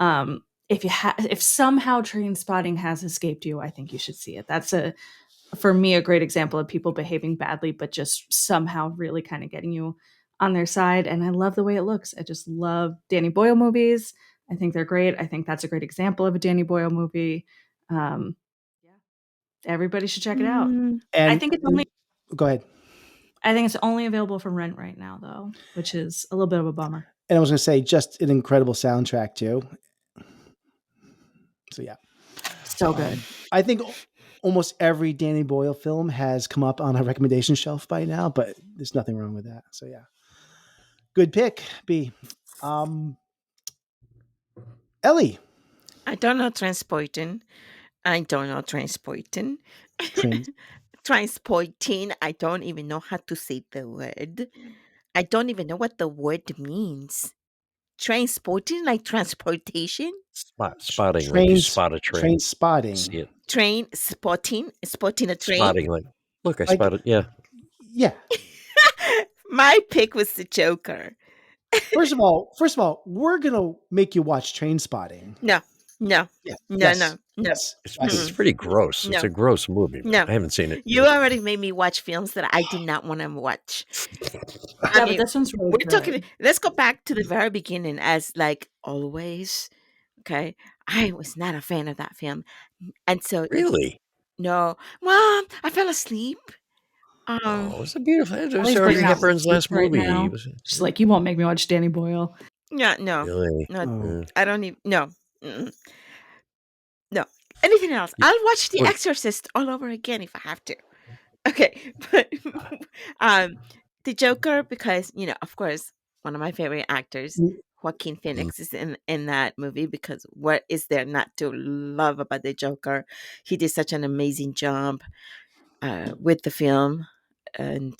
[SPEAKER 9] If somehow Trainspotting has escaped you, I think you should see it. That's for me, a great example of people behaving badly, but just somehow really kind of getting you on their side. And I love the way it looks. I just love Danny Boyle movies. I think they're great. I think that's a great example of a Danny Boyle movie. Everybody should check it out.
[SPEAKER 1] And
[SPEAKER 9] I think it's only.
[SPEAKER 1] Go ahead.
[SPEAKER 9] I think it's only available for rent right now, though, which is a little bit of a bummer.
[SPEAKER 1] And I was going to say, just an incredible soundtrack too. So yeah,
[SPEAKER 9] so good.
[SPEAKER 1] I think almost every Danny Boyle film has come up on a recommendation shelf by now, but there's nothing wrong with that. So yeah, good pick, B. Ellie.
[SPEAKER 4] I don't know Trainspotting. I don't know Trainspotting. Transporting. I don't even know how to say the word. I don't even know what the word means. Transporting, like transportation?
[SPEAKER 2] Spotting, like you spot a train.
[SPEAKER 1] Train spotting.
[SPEAKER 2] See it.
[SPEAKER 4] Train spotting a train.
[SPEAKER 2] Spotting, like, look, I spotted. Yeah.
[SPEAKER 1] Yeah.
[SPEAKER 4] My pick was the Joker.
[SPEAKER 1] First of all, we're gonna make you watch Trainspotting.
[SPEAKER 4] No.
[SPEAKER 2] It's pretty gross.
[SPEAKER 4] No.
[SPEAKER 2] It's a gross movie.
[SPEAKER 4] No.
[SPEAKER 2] I haven't seen it.
[SPEAKER 4] You already made me watch films that I did not want to watch.
[SPEAKER 9] Yeah, but this one's really good.
[SPEAKER 4] Let's go back to the very beginning. As like always, okay, I was not a fan of that film, and so
[SPEAKER 2] really,
[SPEAKER 4] no. Well, I fell asleep.
[SPEAKER 2] It was a beautiful. It was Audrey Hepburn's last movie.
[SPEAKER 9] She's like, you won't make me watch Danny Boyle.
[SPEAKER 4] Yeah, no,
[SPEAKER 2] really?
[SPEAKER 4] No, I don't even. No, no. Anything else? I'll watch The Exorcist all over again if I have to. Okay, but the Joker, because of course, one of my favorite actors, Joaquin Phoenix, is in that movie. Because what is there not to love about the Joker? He did such an amazing job with the film, and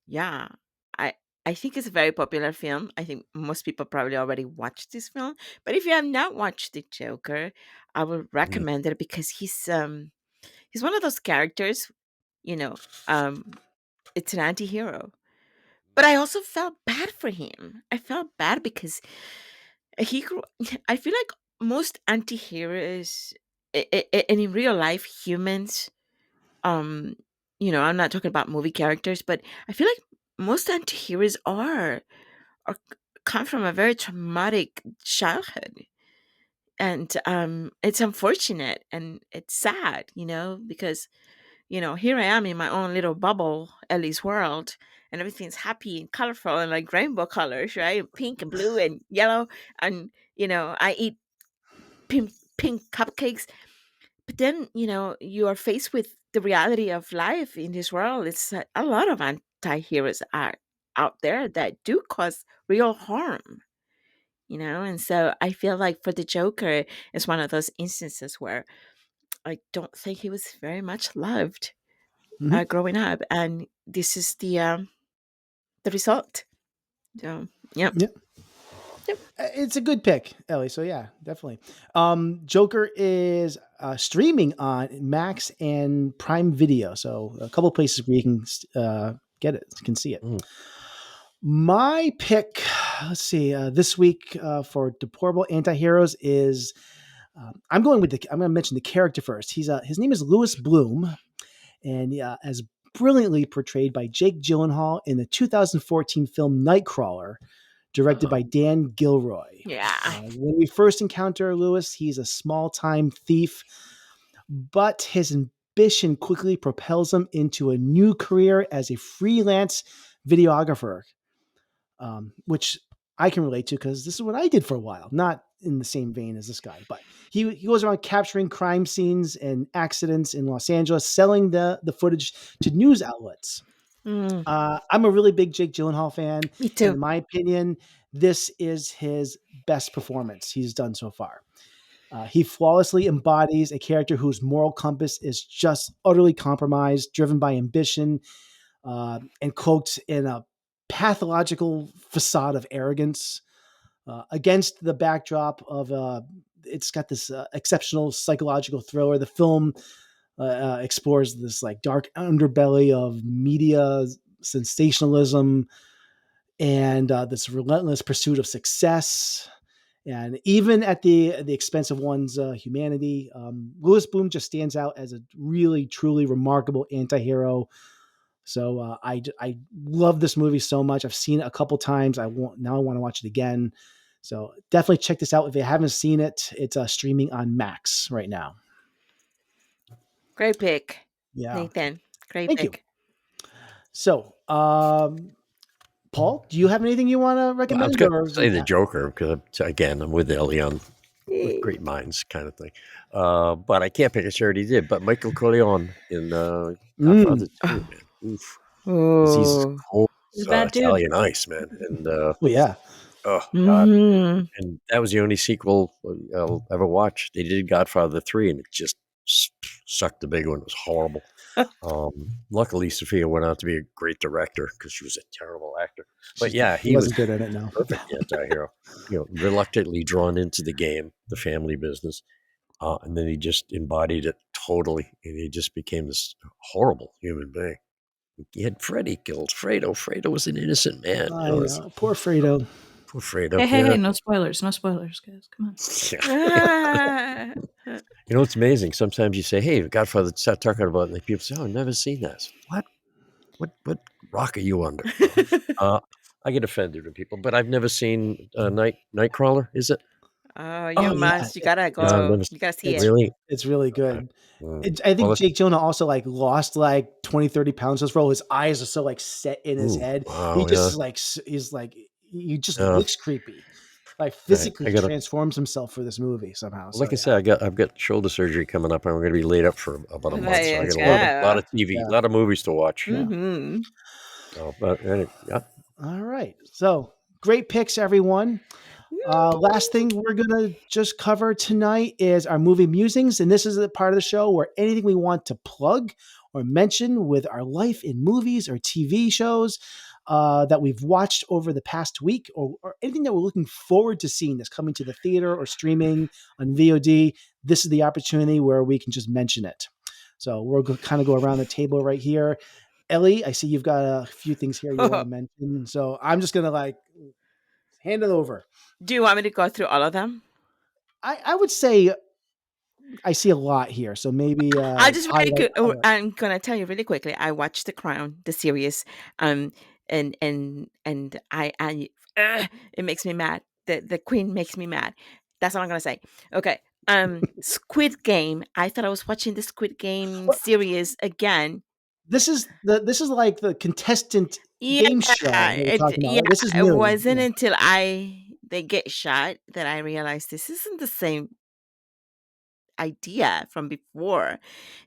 [SPEAKER 4] yeah, I think it's a very popular film. I think most people probably already watched this film, but if you have not watched the Joker, I will recommend it because he's one of those characters. It's an anti-hero, but I also felt bad for him. I felt bad because he grew. I feel like most anti-heroes, and in real life humans, I'm not talking about movie characters, but I feel like most anti-heroes or come from a very traumatic childhood, and it's unfortunate and it's sad, because here I am in my own little bubble, Ellie's world, and everything's happy and colorful and like rainbow colors, right? Pink and blue and yellow, and I eat pink cupcakes. But then you are faced with the reality of life in this world. It's a lot of anti-heroes are out there that do cause real harm. And so I feel like for the Joker, it's one of those instances where I don't think he was very much loved growing up, and this is the result. So, yep.
[SPEAKER 1] Yep. It's a good pick, Ellie. So yeah, definitely. Joker is streaming on Max and Prime Video, so a couple places where you can get it, can see it. My pick, let's see, this week for Deplorable Anti-Heroes is I'm going to mention the character first. His name is Louis Bloom, and as brilliantly portrayed by Jake Gyllenhaal in the 2014 film Nightcrawler, directed by Dan Gilroy.
[SPEAKER 4] Yeah.
[SPEAKER 1] When we first encounter Louis, he's a small-time thief, but his ambition quickly propels him into a new career as a freelance videographer, which I can relate to because this is what I did for a while. Not in the same vein as this guy, but he goes around capturing crime scenes and accidents in Los Angeles, selling the footage to news outlets. I'm a really big Jake Gyllenhaal fan.
[SPEAKER 4] Me too.
[SPEAKER 1] In my opinion, this is his best performance he's done so far. He flawlessly embodies a character whose moral compass is just utterly compromised, driven by ambition, and cloaked in a pathological facade of arrogance, against the backdrop of it's got this exceptional psychological thriller. The film explores this like dark underbelly of media sensationalism and this relentless pursuit of success, and even at the expense of one's humanity. Louis Bloom just stands out as a really truly remarkable anti-hero. So I love this movie so much. I've seen it a couple times. I want to watch it again. So definitely check this out if you haven't seen it. It's streaming on Max right now.
[SPEAKER 4] Great pick,
[SPEAKER 1] Yeah,
[SPEAKER 4] Nathan. Great
[SPEAKER 1] Thank
[SPEAKER 4] pick.
[SPEAKER 1] you. So, Paul, do you have anything you want to recommend?
[SPEAKER 2] I was going to say the Joker because, again, I'm with Ellie on with great minds kind of thing. But I can't pick a shirt he did. But Michael Corleone in Godfather 2, man. Oof. He's cold, Italian ice, man. And
[SPEAKER 1] yeah.
[SPEAKER 2] Oh, God. And that was the only sequel I'll ever watch. They did Godfather 3, and it just sucked the big one. It was horrible. Luckily, Sophia went on to be a great director because she was a terrible actor. But yeah, he was
[SPEAKER 1] good at it now.
[SPEAKER 2] Perfect anti-hero. Reluctantly drawn into the game, the family business. And then he just embodied it totally. And he just became this horrible human being. He had Freddie killed. Fredo. Fredo was an innocent man.
[SPEAKER 1] I know. Poor Fredo.
[SPEAKER 2] Poor Fredo.
[SPEAKER 9] Hey, no spoilers. No spoilers, guys. Come on.
[SPEAKER 2] It's amazing. Sometimes you say, hey, Godfather, start talking about it. And people say, oh, I've never seen that. What rock are you under? I get offended with people, but I've never seen Nightcrawler, is it?
[SPEAKER 4] Oh, you must. Yeah. You gotta go. You gotta see it.
[SPEAKER 2] Really?
[SPEAKER 1] It's really good. I think Jake Gyllenhaal also like lost like 20, 30 pounds this role. His eyes are so like set in his head.
[SPEAKER 2] Wow,
[SPEAKER 1] he just he just looks creepy. Like physically transforms himself for this movie somehow.
[SPEAKER 2] Like I said, I've got shoulder surgery coming up, and I'm going to be laid up for about a month. So I got a lot of TV, a lot of movies to watch.
[SPEAKER 4] Mm-hmm.
[SPEAKER 2] So, but anyway, yeah.
[SPEAKER 1] All right. So great picks, everyone. Last thing we're going to just cover tonight is our movie musings. And this is the part of the show where anything we want to plug or mention with our life in movies or TV shows that we've watched over the past week, or anything that we're looking forward to seeing that's coming to the theater or streaming on VOD. This is the opportunity where we can just mention it. So we'll kind of go around the table right here. Ellie, I see you've got a few things here you want to mention. So I'm just going to hand it over.
[SPEAKER 4] Do you want me to go through all of them?
[SPEAKER 1] I would say I see a lot here, so maybe
[SPEAKER 4] I'm going to tell you really quickly. I watched The Crown, the series. and it makes me mad. The queen makes me mad. That's all I'm gonna say. Okay. Squid Game. I thought I was watching the Squid Game series again.
[SPEAKER 1] This is like the contestant game show that we're talking about. Right? This is
[SPEAKER 4] It
[SPEAKER 1] new.
[SPEAKER 4] wasn't until they get shot that I realized this isn't the same idea from before.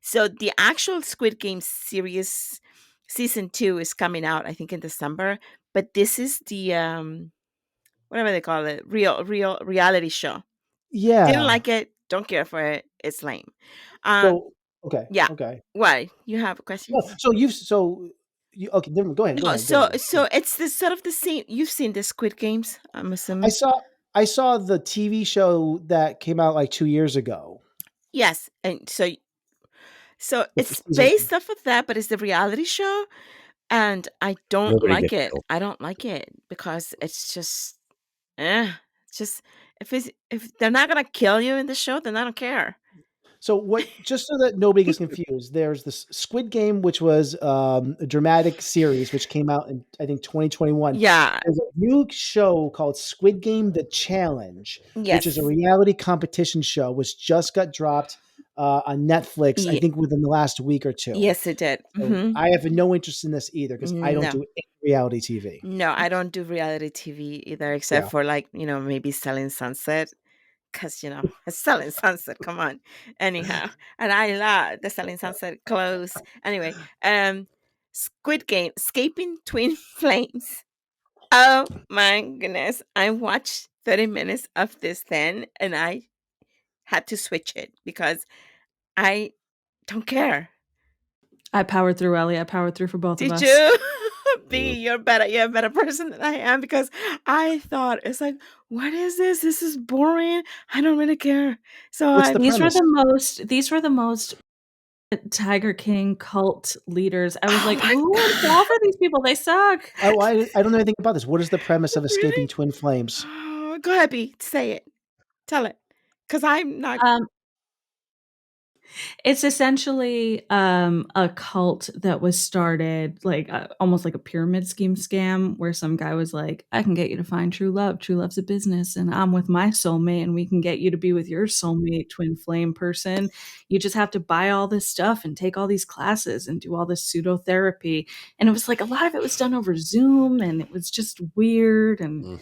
[SPEAKER 4] So the actual Squid Game series season 2 is coming out, I think, in December. But this is the whatever they call it, real reality show. Didn't
[SPEAKER 1] Yeah.
[SPEAKER 4] like it. Don't care for it. It's lame.
[SPEAKER 1] So okay.
[SPEAKER 4] Yeah.
[SPEAKER 1] Okay.
[SPEAKER 4] Why? You have a question?
[SPEAKER 1] No, okay. Go ahead. Go
[SPEAKER 4] No.
[SPEAKER 1] ahead.
[SPEAKER 4] So it's the sort of the same. You've seen the Squid Games, I'm assuming.
[SPEAKER 1] I saw the TV show that came out like 2 years ago.
[SPEAKER 4] Yes, and so it's based off of that, but it's the reality show, and I don't like it. I don't like it because it's just, just if they're not gonna kill you in the show, then I don't care.
[SPEAKER 1] So just so that nobody gets confused, there's this Squid Game, which was a dramatic series, which came out in, I think, 2021.
[SPEAKER 4] Yeah.
[SPEAKER 1] There's a new show called Squid Game: The Challenge, which is a reality competition show, which just got dropped on Netflix, I think, within the last week or two.
[SPEAKER 4] Yes, it did.
[SPEAKER 1] So I have no interest in this either because I don't do any reality TV.
[SPEAKER 4] No, I don't do reality TV either, except for maybe Selling Sunset. Because it's Selling Sunset. Come on. Anyhow, and I love the Selling Sunset clothes. Anyway, Squid Game, Escaping Twin Flames. Oh my goodness! I watched 30 minutes of this then, and I had to switch it because I don't care.
[SPEAKER 9] I powered through, Ellie. I powered through for both of us.
[SPEAKER 4] Did you? B, you're better. You're a better person than I am because I thought it's like, what is this? This is boring. I don't really care. So
[SPEAKER 9] these were the most Tiger King cult leaders. I was like, who would fall for these people? They suck.
[SPEAKER 1] Oh, I don't know anything about this. What is the premise of Escaping Twin Flames?
[SPEAKER 4] Oh, go ahead, B. Say it. Tell it. Because I'm not.
[SPEAKER 9] It's essentially a cult that was started like almost like a pyramid scheme scam where some guy was like, I can get you to find true love. True love's a business and I'm with my soulmate and we can get you to be with your soulmate twin flame person. You just have to buy all this stuff and take all these classes and do all this pseudo therapy. And it was like a lot of it was done over Zoom and it was just weird and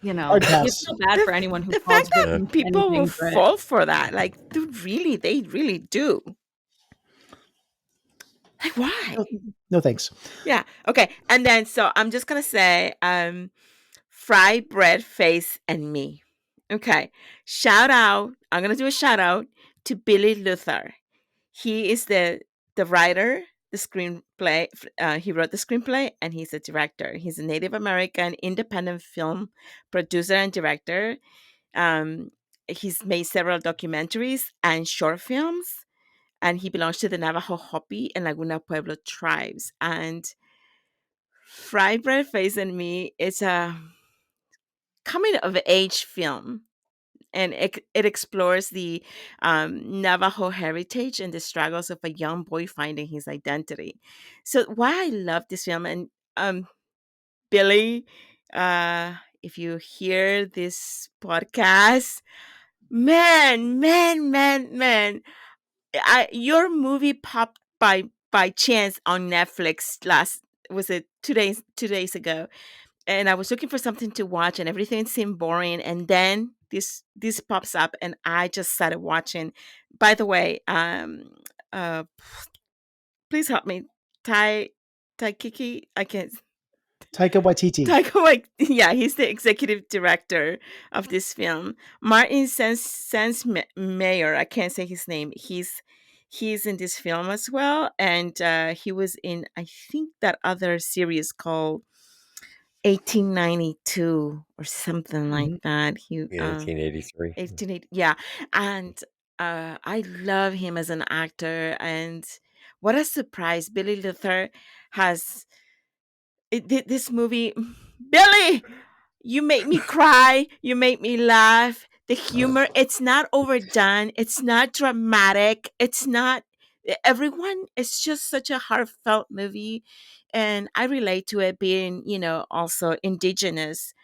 [SPEAKER 9] you feel bad for anyone who falls victim to
[SPEAKER 4] people will
[SPEAKER 9] anything,
[SPEAKER 4] fall for that. Like, they really do. Like, why?
[SPEAKER 1] No, thanks.
[SPEAKER 4] Yeah. Okay. And then, so I'm just gonna say, Fry Bread Face and Me. Okay. Shout out. I'm gonna do a shout out to Billy Luther. He is the writer, the screenplay. He wrote the screenplay, and he's a director. He's a Native American independent film producer and director. He's made several documentaries and short films, and he belongs to the Navajo Hopi and Laguna Pueblo tribes. And Fry Bread Face and Me is a coming of age film, and it explores the Navajo heritage and the struggles of a young boy finding his identity. So why I love this film, and Billy, if you hear this podcast, man, your movie popped by chance on Netflix was it 2 days ago, and I was looking for something to watch, and everything seemed boring, and then this pops up, and I just started watching. By the way, please help me, Taika Waititi. Yeah, he's the executive director of this film. Martin Mayer, I can't say his name. He's in this film as well, and he was in, I think, that other series called 1892 or something like that.
[SPEAKER 2] 1883.
[SPEAKER 4] 1880, yeah. And I love him as an actor, and what a surprise Billy Luther has. This movie, Billy, you make me cry, you make me laugh. The humor, it's not overdone, it's not dramatic, it's not everyone. It's just such a heartfelt movie, and I relate to it being, also indigenous,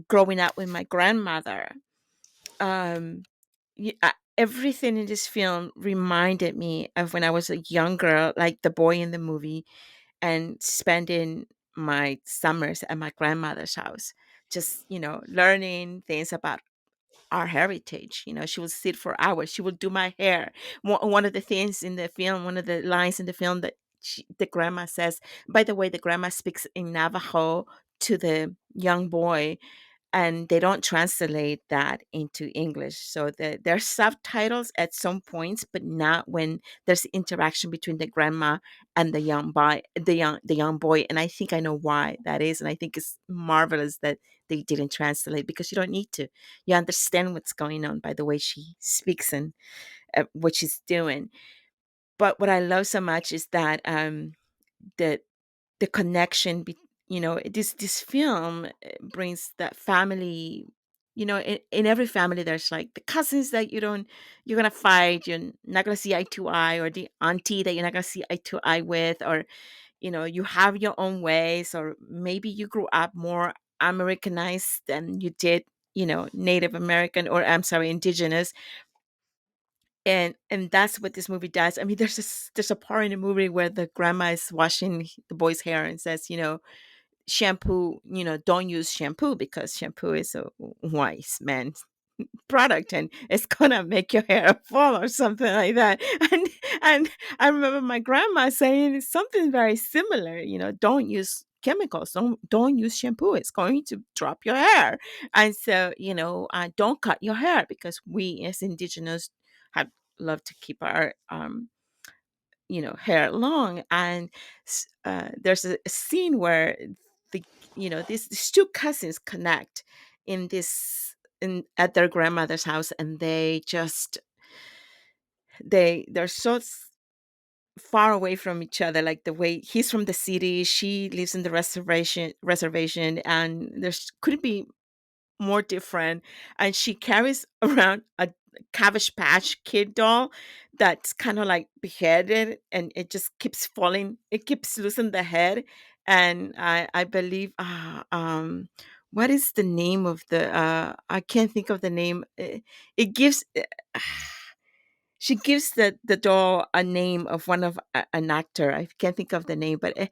[SPEAKER 4] growing up with my grandmother. Um, Everything in this film reminded me of when I was a young girl, like the boy in the movie, and spending my summers at my grandmother's house, just, learning things about our heritage. She would sit for hours. She would do my hair. One of the things in the film, one of the lines in the film that the grandma says, by the way, the grandma speaks in Navajo to the young boy, and they don't translate that into English. So there's subtitles at some points, but not when there's interaction between the grandma and the young boy. And I think I know why that is. And I think it's marvelous that they didn't translate, because you don't need to. You understand what's going on by the way she speaks and what she's doing. But what I love so much is that the the connection this film brings that family. In every family there's like the cousins that you're gonna fight, you're not gonna see eye to eye, or the auntie that you're not gonna see eye to eye with, or you have your own ways, or maybe you grew up more Americanized than you did, Native American, or I'm sorry, indigenous. And that's what this movie does. I mean, there's a part in the movie where the grandma is washing the boy's hair and says, shampoo, don't use shampoo because shampoo is a wise man's product and it's gonna make your hair fall or something like that. And I remember my grandma saying something very similar, don't use chemicals, don't use shampoo, it's going to drop your hair. And so, don't cut your hair, because we as indigenous have love to keep our hair long. And there's a scene where these two cousins connect in this in at their grandmother's house, and they're so far away from each other, like the way he's from the city, she lives in the reservation, and there's couldn't be more different. And she carries around a Cabbage Patch Kid doll that's kind of like beheaded, and it just keeps falling. It keeps losing the head, and I believe what is the name of the I can't think of the name. It gives. She gives the doll a name of one of an actor. I can't think of the name, but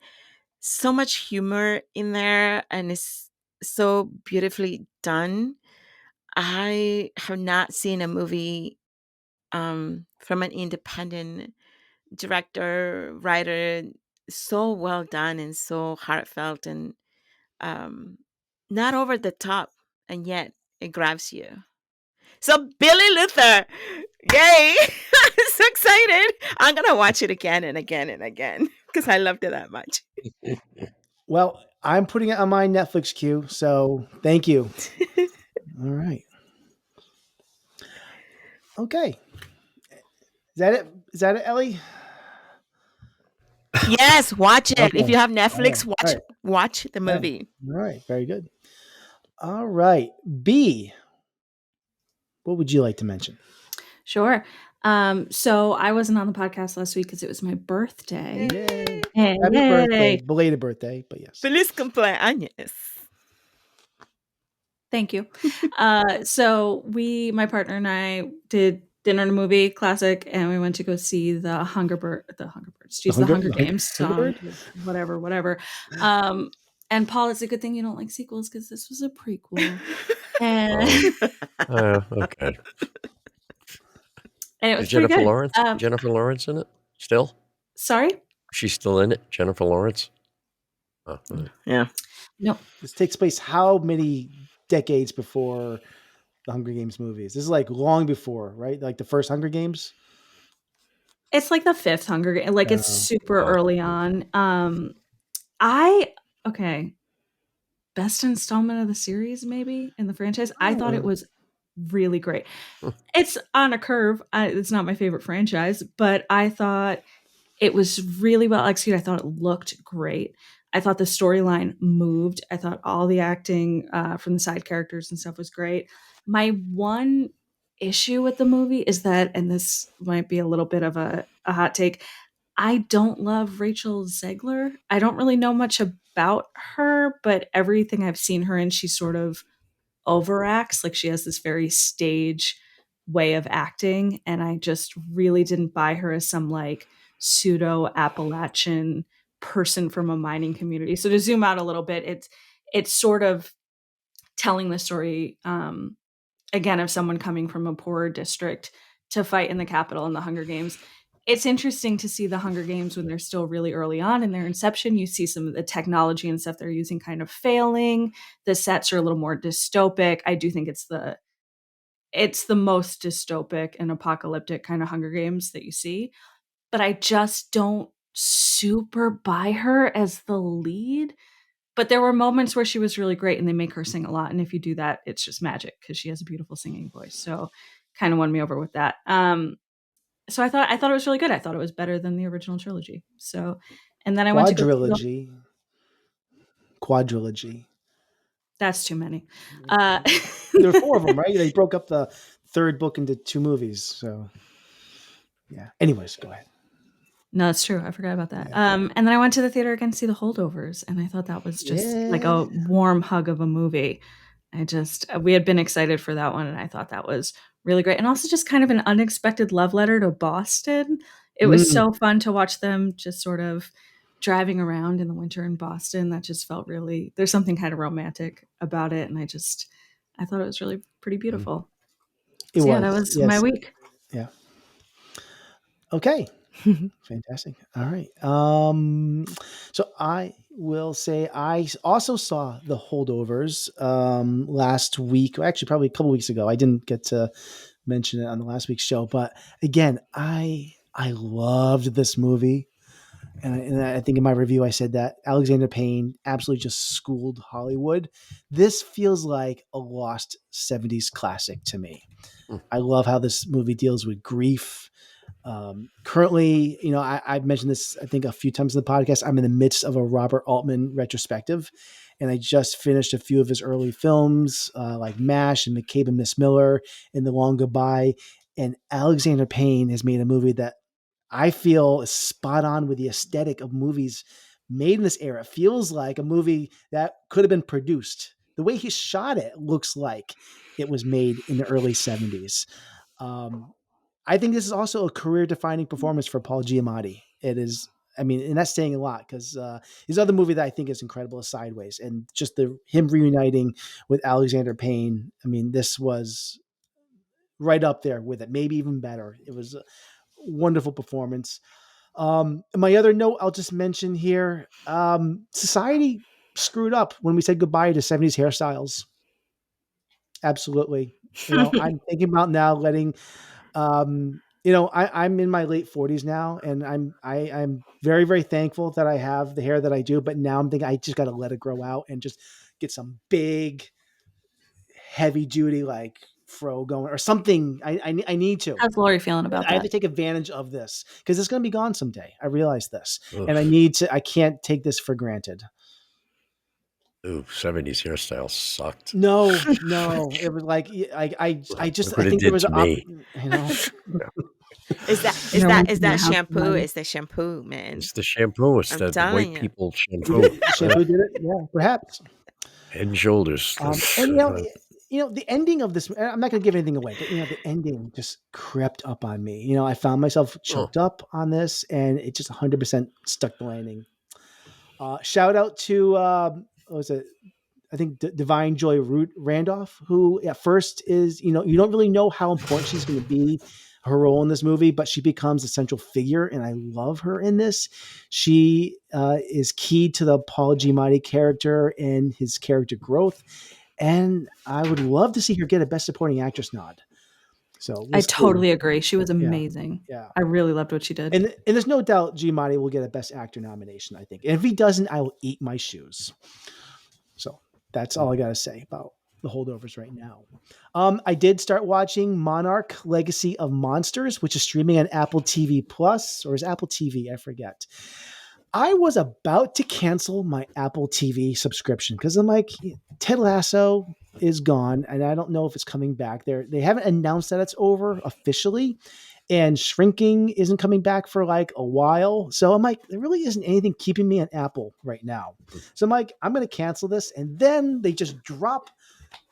[SPEAKER 4] so much humor in there, and it's so beautifully done. I have not seen a movie from an independent director, writer, so well done and so heartfelt, and um, not over the top, and yet it grabs you. So Billy Luther, yay! I'm so excited. I'm gonna watch it again and again and again because I loved it that much.
[SPEAKER 1] Well, I'm putting it on my Netflix queue, so thank you. All right. Okay. Is that it? Is that it, Ellie?
[SPEAKER 4] Yes, watch it.
[SPEAKER 1] Okay.
[SPEAKER 4] If you have Netflix,
[SPEAKER 1] right.
[SPEAKER 4] watch the movie.
[SPEAKER 1] All right. Very good. All right. B, what would you like to mention?
[SPEAKER 9] Sure. So I wasn't on the podcast last week because it was my birthday.
[SPEAKER 1] Yay.
[SPEAKER 9] Hey,
[SPEAKER 1] Happy
[SPEAKER 9] yay.
[SPEAKER 1] birthday. Belated birthday, but yes.
[SPEAKER 4] Feliz cumpleaños.
[SPEAKER 9] Thank you. So my partner and I did dinner and a movie classic, and we went to go see the Hunger Games song, whatever. And Paul, it's a good thing you don't like sequels because this was a prequel. And
[SPEAKER 2] okay.
[SPEAKER 9] And it was
[SPEAKER 2] Jennifer
[SPEAKER 9] good.
[SPEAKER 2] Lawrence. Jennifer Lawrence in it still?
[SPEAKER 9] Sorry?
[SPEAKER 2] She's still in it, Jennifer Lawrence. Oh,
[SPEAKER 4] yeah.
[SPEAKER 9] No.
[SPEAKER 1] This takes place how many decades before the Hunger Games movies? This is like long before, right? Like the first Hunger Games.
[SPEAKER 9] It's like the fifth Hunger Games. Like it's super early on. Best installment of the series, maybe in the franchise. I thought it was really great. It's on a curve. It's not my favorite franchise, but I thought it was really well executed. I thought it looked great. I thought the storyline moved. I thought all the acting from the side characters and stuff was great. My one issue with the movie is that, and this might be a little bit of a hot take, I don't love Rachel Zegler. I don't really know much about her, but everything I've seen her in, she sort of overacts. Like she has this very stage way of acting, and I just really didn't buy her as some like pseudo Appalachian person from a mining community. So to zoom out a little bit, it's sort of telling the story again of someone coming from a poorer district to fight in the Capitol in the Hunger Games. It's interesting to see the Hunger Games when they're still really early on in their inception. You see some of the technology and stuff they're using kind of failing. The sets are a little more dystopic. I do think it's the most dystopic and apocalyptic kind of Hunger Games that you see. But I just don't super buy her as the lead. But there were moments where she was really great, and they make her sing a lot. And if you do that, it's just magic because she has a beautiful singing voice. So kind of won me over with that. So I thought it was really good. I thought it was better than the original trilogy. So, and then I went to go
[SPEAKER 1] Quadrilogy.
[SPEAKER 9] That's too many.
[SPEAKER 1] There were 4 of them, right? They broke up the 3rd book into 2 movies. So, yeah. Anyways, go ahead.
[SPEAKER 9] No, that's true. I forgot about that. Yeah. And then I went to the theater again to see The Holdovers, and I thought that was just like a warm hug of a movie. We had been excited for that one, and I thought that was really great. And also just kind of an unexpected love letter to Boston. It was so fun to watch them just sort of driving around in the winter in Boston. That just felt really, there's something kind of romantic about it. And I thought it was really pretty beautiful. Yeah, that was my week.
[SPEAKER 1] Yeah. Okay. Fantastic. All right. So I will say I also saw The Holdovers last week, or actually probably a couple weeks ago. I didn't get to mention it on the last week's show, but again, I loved this movie. And I think in my review, I said that Alexander Payne absolutely just schooled Hollywood. This feels like a lost 70s classic to me. I love how this movie deals with grief. Currently, I've mentioned this, I think, a few times in the podcast. I'm in the midst of a Robert Altman retrospective, and I just finished a few of his early films, like MASH and McCabe and Miss Miller and The Long Goodbye. And Alexander Payne has made a movie that I feel is spot on with the aesthetic of movies made in this era. It feels like a movie that could have been produced. The way he shot it looks like it was made in the early 70s. I think this is also a career-defining performance for Paul Giamatti. It is, and that's saying a lot because his other movie that I think is incredible is Sideways, and just him reuniting with Alexander Payne. This was right up there with it, maybe even better. It was a wonderful performance. My other note I'll just mention here, society screwed up when we said goodbye to 70s hairstyles. Absolutely. I'm thinking about now letting, I'm in my late 40s now, and I'm very, very thankful that I have the hair that I do, but now I'm thinking I just got to let it grow out and just get some big, heavy duty, like fro going or something. I need to.
[SPEAKER 9] How's Lori feeling about that?
[SPEAKER 1] I have to take advantage of this because it's going to be gone someday. I realize this.
[SPEAKER 2] Oof.
[SPEAKER 1] And I can't take this for granted.
[SPEAKER 2] Ooh, 70s hairstyle sucked.
[SPEAKER 1] No, it was like I think there was
[SPEAKER 4] Is that shampoo? It's the shampoo, man.
[SPEAKER 2] It's the shampoo. It's the white people shampoo.
[SPEAKER 1] Shampoo did it, yeah, perhaps.
[SPEAKER 2] Head and shoulders.
[SPEAKER 1] And the ending of this, I'm not going to give anything away, but the ending just crept up on me. I found myself choked up on this, and it just 100% stuck the landing. Shout out to what was it? I think Divine Joy Randolph, who at first is, you don't really know how important she's going to be, her role in this movie, but she becomes a central figure, and I love her in this. She is key to the Paul Giamatti character and his character growth, and I would love to see her get a Best Supporting Actress nod. So
[SPEAKER 9] I totally agree. She was amazing.
[SPEAKER 1] Yeah.
[SPEAKER 9] I really loved what she did.
[SPEAKER 1] And there's no doubt Giamatti will get a Best Actor nomination, I think. And if he doesn't, I will eat my shoes. So that's all I got to say about The Holdovers right now. I did start watching Monarch Legacy of Monsters, which is streaming on Apple TV Plus, or is Apple TV? I forget. I was about to cancel my Apple TV subscription because I'm like, Ted Lasso is gone, and I don't know if it's coming back. They haven't announced that it's over officially, and Shrinking isn't coming back for like a while. So I'm like, there really isn't anything keeping me on Apple right now. So I'm like, I'm going to cancel this, and then they just drop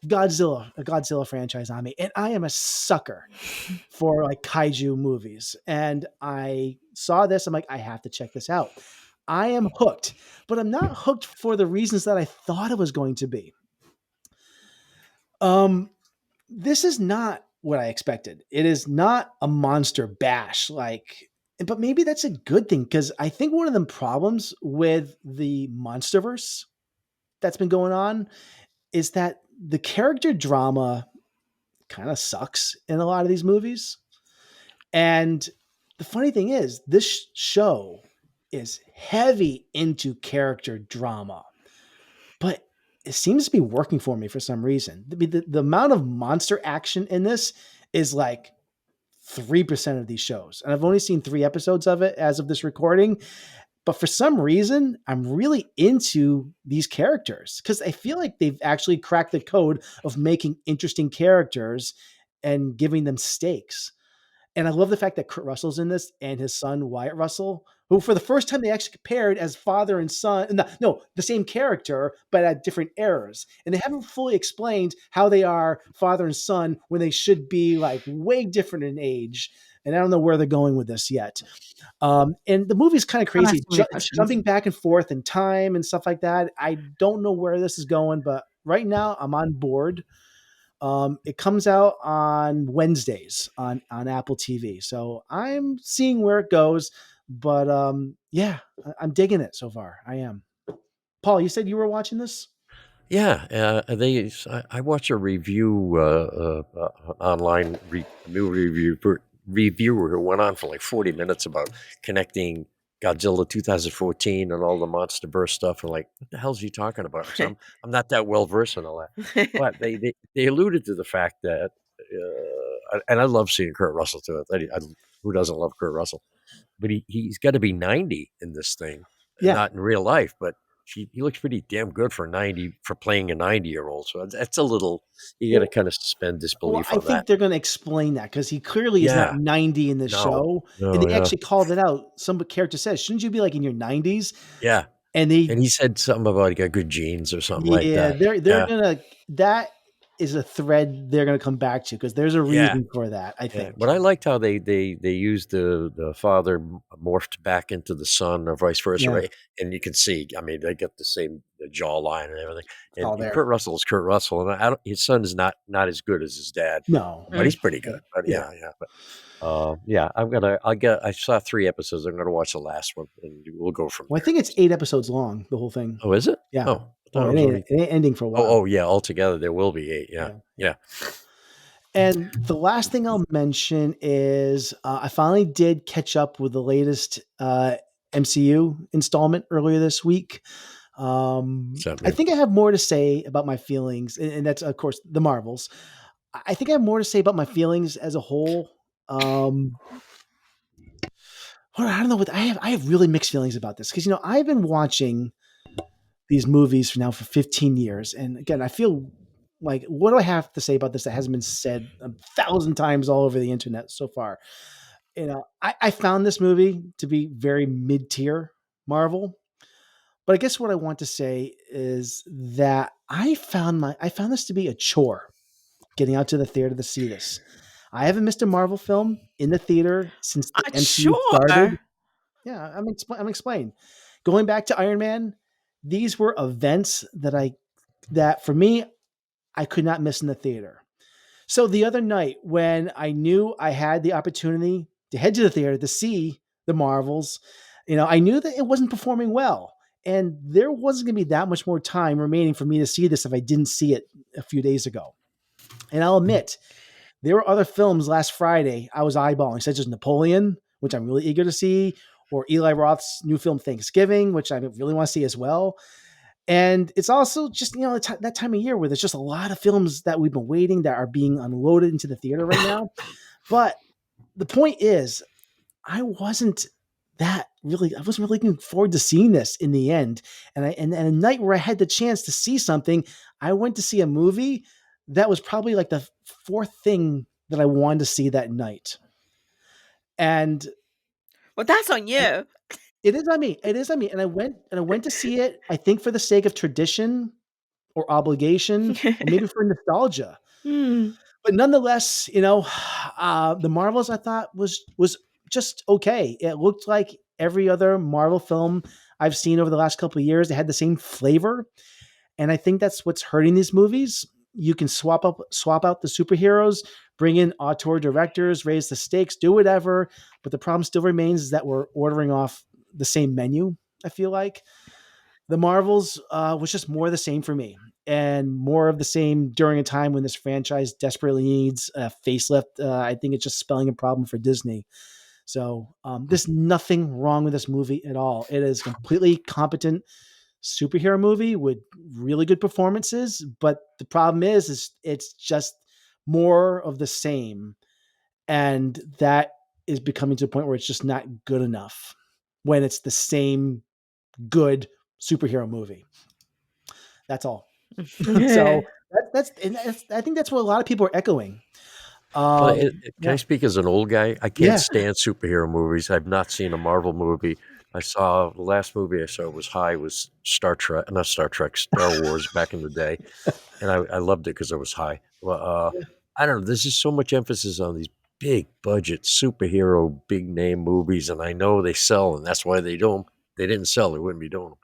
[SPEAKER 1] a Godzilla franchise on me, and I am a sucker for like kaiju movies. And I saw this, I'm like, I have to check this out. I am hooked, but I'm not hooked for the reasons that I thought it was going to be. This is not what I expected. It is not a monster bash, but maybe that's a good thing, because I think one of the problems with the Monsterverse that's been going on is that the character drama kind of sucks in a lot of these movies. And the funny thing is, this show is heavy into character drama, but it seems to be working for me for some reason. The amount of monster action in this is like 3% of these shows. And I've only seen 3 episodes of it as of this recording. But for some reason, I'm really into these characters because I feel like they've actually cracked the code of making interesting characters and giving them stakes. And I love the fact that Kurt Russell's in this and his son, Wyatt Russell, who for the first time they actually compared as father and son. No, the same character, but at different eras. And they haven't fully explained how they are father and son when they should be like way different in age. And I don't know where they're going with this yet. And the movie's kind of crazy, jumping back and forth in time and stuff like that. I don't know where this is going, but right now I'm on board. It comes out on Wednesdays on Apple TV. So I'm seeing where it goes, but yeah, I'm digging it so far. I am. Paul, you said you were watching this?
[SPEAKER 2] Yeah, I watch a review online reviewer who went on for like 40 minutes about connecting Godzilla 2014 and all the MonsterVerse stuff, and like, what the hell is he talking about? So I'm not that well versed in all that, but they alluded to the fact that, and I love seeing Kurt Russell too. Who doesn't love Kurt Russell? But he's got to be 90 in this thing, not in real life, but he looks pretty damn good for playing a 90-year-old. So that's a little, you got to kind of suspend disbelief on that.
[SPEAKER 1] I think they're going to explain that because he clearly is not 90 in the show. And they actually called it out. Some character says, shouldn't you be like in your 90s?
[SPEAKER 2] Yeah. And he said something about he got good genes or something like that.
[SPEAKER 1] They're going to, that is a thread they're going to come back to because there's a reason for that, I think.
[SPEAKER 2] But I liked how they used the father morphed back into the son or vice versa, right? And you can see, I mean, they get the same jawline and everything. And Kurt Russell is Kurt Russell, and his son is not as good as his dad.
[SPEAKER 1] No,
[SPEAKER 2] but he's pretty good. But I saw 3 episodes. I'm gonna watch the last one, and we'll go from.
[SPEAKER 1] Well, I think it's 8 episodes long, the whole thing.
[SPEAKER 2] Oh, is it?
[SPEAKER 1] Yeah.
[SPEAKER 2] It
[SPEAKER 1] ain't ending for a while.
[SPEAKER 2] Oh, yeah. Altogether, there will be 8. Yeah.
[SPEAKER 1] And the last thing I'll mention is I finally did catch up with the latest MCU installment earlier this week. I think I have more to say about my feelings, and that's, of course, the Marvels. I think I have more to say about my feelings as a whole. I don't know. I have really mixed feelings about this because, I've been watching these movies for 15 years. And again, I feel like, what do I have to say about this that hasn't been said 1,000 times all over the internet so far? I found this movie to be very mid-tier Marvel, but I guess what I want to say is that I found this to be a chore getting out to the theater to see this. I haven't missed a Marvel film in the theater since the MCU started. Yeah, I'm explaining. Going back to Iron Man, these were events that for me, I could not miss in the theater. So the other night when I knew I had the opportunity to head to the theater to see the Marvels, I knew that it wasn't performing well. And there wasn't going to be that much more time remaining for me to see this if I didn't see it a few days ago. And I'll admit, there were other films last Friday I was eyeballing, such as Napoleon, which I'm really eager to see, or Eli Roth's new film Thanksgiving, which I really want to see as well. And it's also just, that time of year where there's just a lot of films that we've been waiting that are being unloaded into the theater right now. But the point is, I wasn't that really, I wasn't really looking forward to seeing this in the end. And a night where I had the chance to see something, I went to see a movie that was probably like the fourth thing that I wanted to see that night. And
[SPEAKER 4] well, that's on you.
[SPEAKER 1] it is on me. It is on me. And I went to see it, I think for the sake of tradition or obligation, or maybe for nostalgia. But nonetheless, the Marvels I thought was just okay. It looked like every other Marvel film I've seen over the last couple of years. They had the same flavor, and I think that's what's hurting these movies. You can swap out the superheroes, bring in auteur directors, raise the stakes, do whatever, but the problem still remains is that we're ordering off the same menu. I feel like the Marvels was just more of the same for me, and more of the same during a time when this franchise desperately needs a facelift. I think it's just spelling a problem for Disney. So there's nothing wrong with this movie at all. It is a completely competent superhero movie with really good performances, but the problem is it's just more of the same, and that is becoming to a point where it's just not good enough when it's the same good superhero movie. That's all. So that's I think that's what a lot of people are echoing.
[SPEAKER 2] Can I speak as an old guy? I can't
[SPEAKER 1] Yeah.
[SPEAKER 2] stand superhero movies. I've not seen a Marvel movie. The last movie I saw was Star Wars back in the day, and I loved it because it was high. Well, I don't know. There's just so much emphasis on these big budget superhero, big name movies, and I know they sell, and that's why they do them. They didn't sell, they wouldn't be doing them.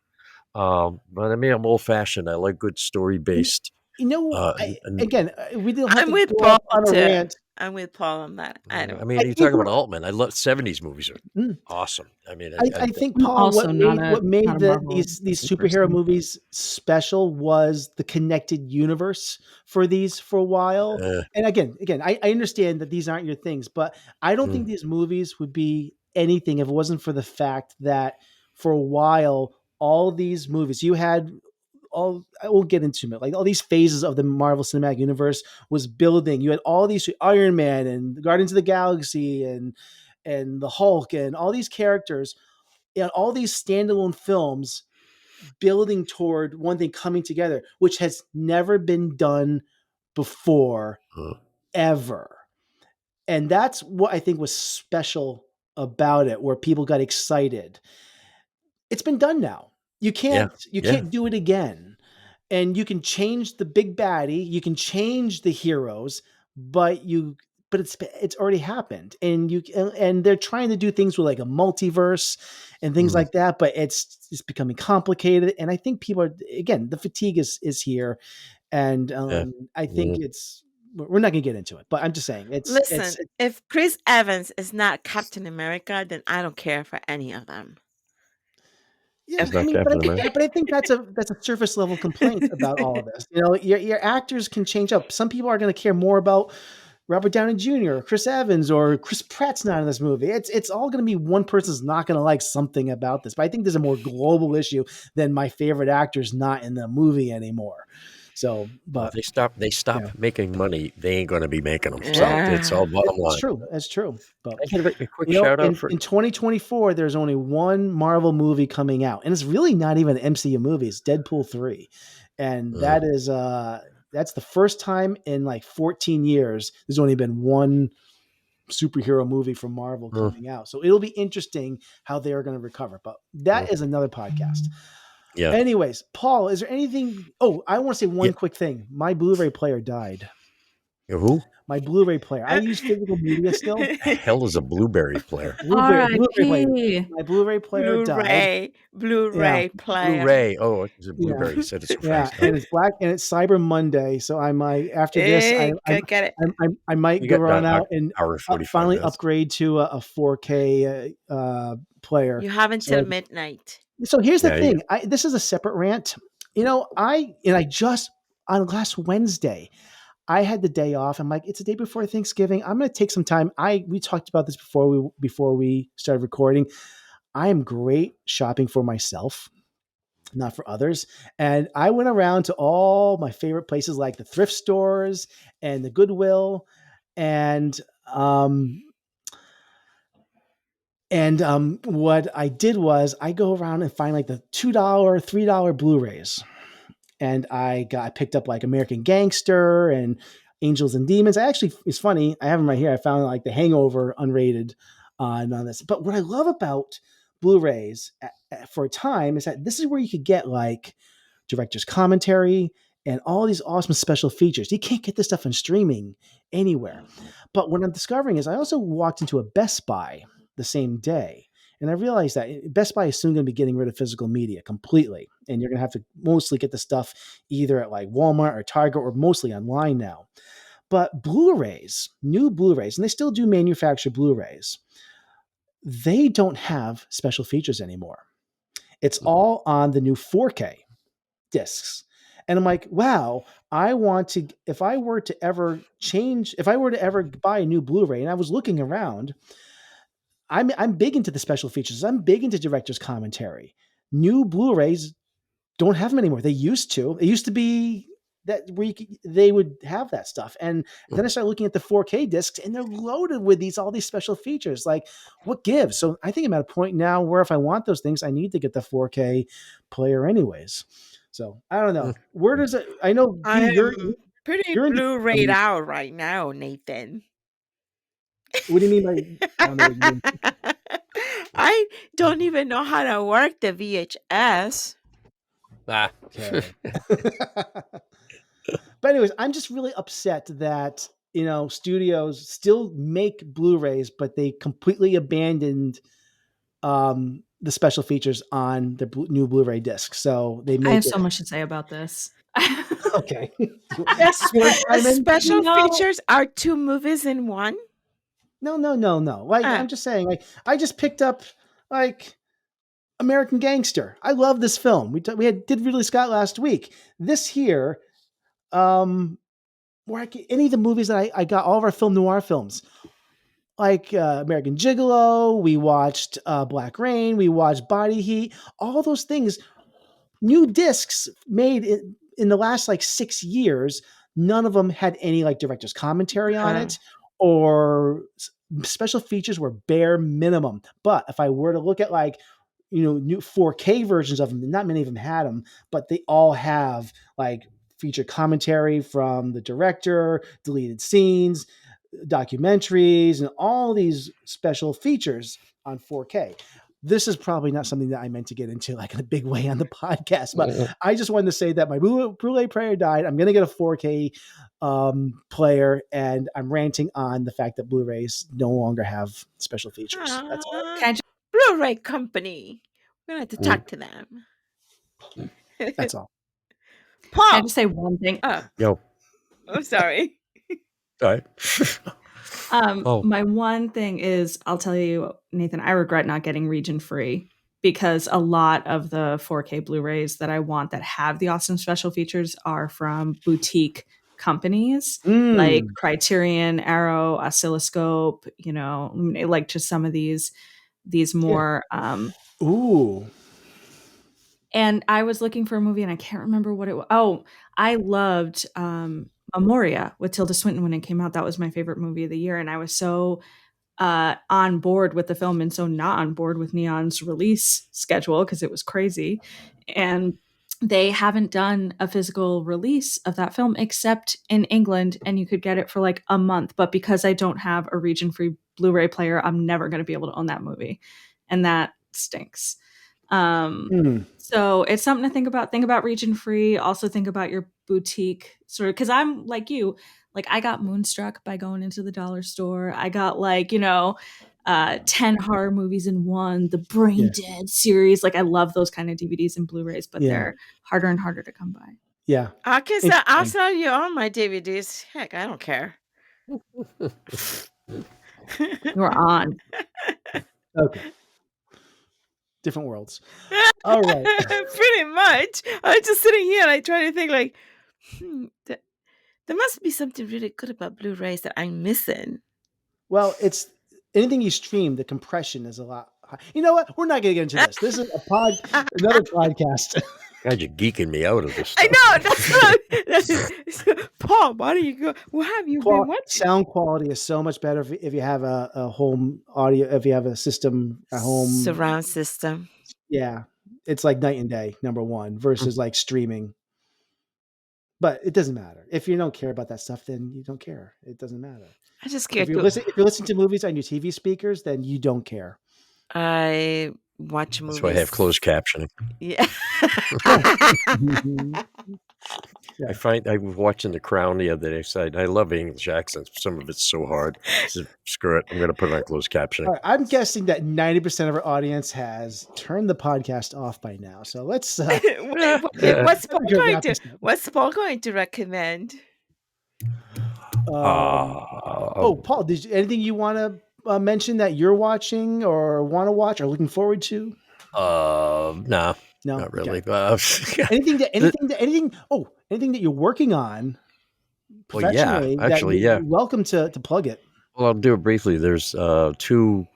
[SPEAKER 2] But I mean, I'm old fashioned. I like good story based.
[SPEAKER 1] We didn't have
[SPEAKER 4] I'm
[SPEAKER 1] to
[SPEAKER 4] with
[SPEAKER 1] go
[SPEAKER 4] Paul
[SPEAKER 1] off on a
[SPEAKER 4] too.
[SPEAKER 1] rant.
[SPEAKER 4] I'm with Paul on that. I don't.
[SPEAKER 2] I mean, you talk about Altman. I love 70s movies are awesome. I mean,
[SPEAKER 1] I think,
[SPEAKER 9] I'm
[SPEAKER 1] Paul,
[SPEAKER 9] also
[SPEAKER 1] what made
[SPEAKER 9] not a Marvel
[SPEAKER 1] these
[SPEAKER 9] Disney
[SPEAKER 1] superhero
[SPEAKER 9] person.
[SPEAKER 1] movies special was the connected universe for these for a while. And again, I understand that these aren't your things, but I don't think these movies would be anything if it wasn't for the fact that for a while, all these movies you had, I won't get into it. Like all these phases of the Marvel Cinematic Universe was building. You had all these Iron Man and Guardians of the Galaxy and the Hulk and all these characters and all these standalone films building toward one thing coming together, which has never been done before ever. And that's what I think was special about it, where people got excited. It's been done now. You can't do it again. And you can change the big baddie, you can change the heroes, but it's already happened. And they're trying to do things with like a multiverse and things like that, but it's becoming complicated. And I think people are, again, the fatigue is here. And I think we're not going to get into it, but I'm just saying
[SPEAKER 4] Listen, if Chris Evans is not Captain America, then I don't care for any of them.
[SPEAKER 1] Yeah, I mean, but I think that's a surface level complaint about all of this. Your actors can change up. Some people are going to care more about Robert Downey Jr., or Chris Evans, or Chris Pratt's not in this movie. It's all going to be one person's not going to like something about this. But I think there's a more global issue than my favorite actor's not in the movie anymore. So, but
[SPEAKER 2] they stop making money, they ain't going to be making them. So it's all bottom line.
[SPEAKER 1] It's true. That's true. But
[SPEAKER 2] I get a quick shout out
[SPEAKER 1] in 2024, there's only one Marvel movie coming out, and it's really not even an MCU movie. It's Deadpool 3, and that is that's the first time in like 14 years there's only been one superhero movie from Marvel coming out. So it'll be interesting how they are going to recover. But that is another podcast.
[SPEAKER 2] Yeah.
[SPEAKER 1] Anyways, Paul, is there anything? Oh, I want to say one quick thing. My Blu-ray player died.
[SPEAKER 2] Who?
[SPEAKER 1] My Blu-ray player. I use physical media still.
[SPEAKER 2] The hell is a Blueberry player?
[SPEAKER 1] Blu-ray player. My Blu-ray player died.
[SPEAKER 4] Blu-ray player.
[SPEAKER 2] Blu-ray. Oh, it's a Blueberry. You said it's
[SPEAKER 1] yeah, and it's black, and it's Cyber Monday. So I might after this, I might go run out and finally upgrade to a 4K player.
[SPEAKER 4] You have until midnight.
[SPEAKER 1] So here's the thing. This is a separate rant. I just on last Wednesday, I had the day off. I'm like, it's the day before Thanksgiving. I'm going to take some time. We talked about this before we started recording. I am great shopping for myself, not for others. And I went around to all my favorite places like the thrift stores and the Goodwill. And And what I did was I go around and find like the $2, $3 Blu-rays. And I picked up like American Gangster and Angels and Demons. It's funny. I have them right here. I found like The Hangover unrated on this. But what I love about Blu-rays for a time is that this is where you could get like director's commentary and all these awesome special features. You can't get this stuff in streaming anywhere. But what I'm discovering is I also walked into a Best Buy the same day. And I realized that Best Buy is soon going to be getting rid of physical media completely. And you're going to have to mostly get the stuff either at like Walmart or Target or mostly online now. But Blu-rays, new Blu-rays, and they still do manufacture Blu-rays, they don't have special features anymore. It's all on the new 4K discs. And I'm like, wow, if I were to ever buy a new Blu-ray, and I was looking around, I'm big into the special features. I'm big into director's commentary. New Blu-rays don't have them anymore. They used to. It used to be that they would have that stuff. And then I started looking at the 4K discs, and they're loaded with all these special features. Like, what gives? So I think I'm at a point now where if I want those things, I need to get the 4K player anyways. So I don't know. Where does it? I know you're
[SPEAKER 4] pretty Blu-rayed out right now, Nathan.
[SPEAKER 1] What do you mean by? I don't know what you mean.
[SPEAKER 4] I don't even know how to work the VHS.
[SPEAKER 1] Okay. But anyways, I'm just really upset that studios still make Blu-rays, but they completely abandoned the special features on the new Blu-ray disc. So they make.
[SPEAKER 9] I have so much to say about this.
[SPEAKER 1] Okay.
[SPEAKER 4] Special features are 2 movies in one.
[SPEAKER 1] No. Like I'm just saying, like I just picked up like American Gangster. I love this film. We did Ridley Scott last week. This here, where any of the movies that I got, all of our film noir films, like American Gigolo. We watched Black Rain. We watched Body Heat. All those things, new discs made in the last like 6 years. None of them had any like director's commentary on it, or special features were bare minimum. But if I were to look at like new 4K versions of them, not many of them had them, but they all have like feature commentary from the director, deleted scenes, documentaries, and all these special features on 4K. This is probably not something that I meant to get into like in a big way on the podcast, but I just wanted to say that my Blu-ray player died. I'm going to get a 4K player, and I'm ranting on the fact that Blu-rays no longer have special features. That's all.
[SPEAKER 4] Blu-ray company. We're going to have to talk to them.
[SPEAKER 1] That's all.
[SPEAKER 4] Paul.
[SPEAKER 9] Can I just say one thing?
[SPEAKER 2] Yo.
[SPEAKER 4] I'm sorry.
[SPEAKER 2] All right.
[SPEAKER 9] My one thing is, I'll tell you, Nathan, I regret not getting region free, because a lot of the 4K Blu-rays that I want that have the awesome special features are from boutique companies like Criterion, Arrow, Oscilloscope, like just some of these more
[SPEAKER 1] ooh.
[SPEAKER 9] And I was looking for a movie and I can't remember what it was. Oh, I loved Memoria with Tilda Swinton when it came out. That was my favorite movie of the year. And I was so on board with the film and so not on board with Neon's release schedule because it was crazy. And they haven't done a physical release of that film except in England, and you could get it for like a month. But because I don't have a region-free Blu-ray player, I'm never going to be able to own that movie. And that stinks. So it's something to think about. Think about region free. Also think about your boutique sort of, because I'm like you, like I got moonstruck by going into the dollar store. I got like 10 horror movies in one, the Brain Dead series. Like I love those kind of DVDs and Blu-rays, but they're harder and harder to come by.
[SPEAKER 1] Yeah,
[SPEAKER 4] I'll sell you all my DVDs. Heck, I don't care.
[SPEAKER 9] You're on.
[SPEAKER 1] Okay. Different worlds. All right.
[SPEAKER 4] Pretty much. I'm just sitting here and I try to think like, there must be something really good about Blu-rays that I'm missing.
[SPEAKER 1] Well, it's anything you stream, the compression is a lot high. You know what? We're not going to get into this. This is another podcast.
[SPEAKER 2] God, you're geeking me out of this stuff.
[SPEAKER 4] I know that's what Paul. Why do you go? What have you been watching?
[SPEAKER 1] Sound quality is so much better if you have a home audio. If you have a system at home,
[SPEAKER 4] surround system.
[SPEAKER 1] Yeah, it's like night and day. Number one versus like streaming. But it doesn't matter. If you don't care about that stuff, then you don't care. It doesn't matter.
[SPEAKER 4] I just care.
[SPEAKER 1] If you listen to movies on your TV speakers, then you don't care.
[SPEAKER 4] I watch movies.
[SPEAKER 2] That's why I have closed captioning.
[SPEAKER 4] Yeah.
[SPEAKER 2] I find I was watching The Crown the other day. So I love English accents. Some of it's so hard. So screw it. I'm going to put it on closed captioning.
[SPEAKER 1] All right, I'm guessing that 90% of our audience has turned the podcast off by now. So let's.
[SPEAKER 4] What's Paul going to recommend?
[SPEAKER 1] Paul, anything you want to mention that you're watching or want to watch or looking forward to?
[SPEAKER 2] No, not really.
[SPEAKER 1] Okay. anything that you're working on professionally?
[SPEAKER 2] Well, actually,
[SPEAKER 1] you're welcome to plug it.
[SPEAKER 2] Well, I'll do it briefly. There's two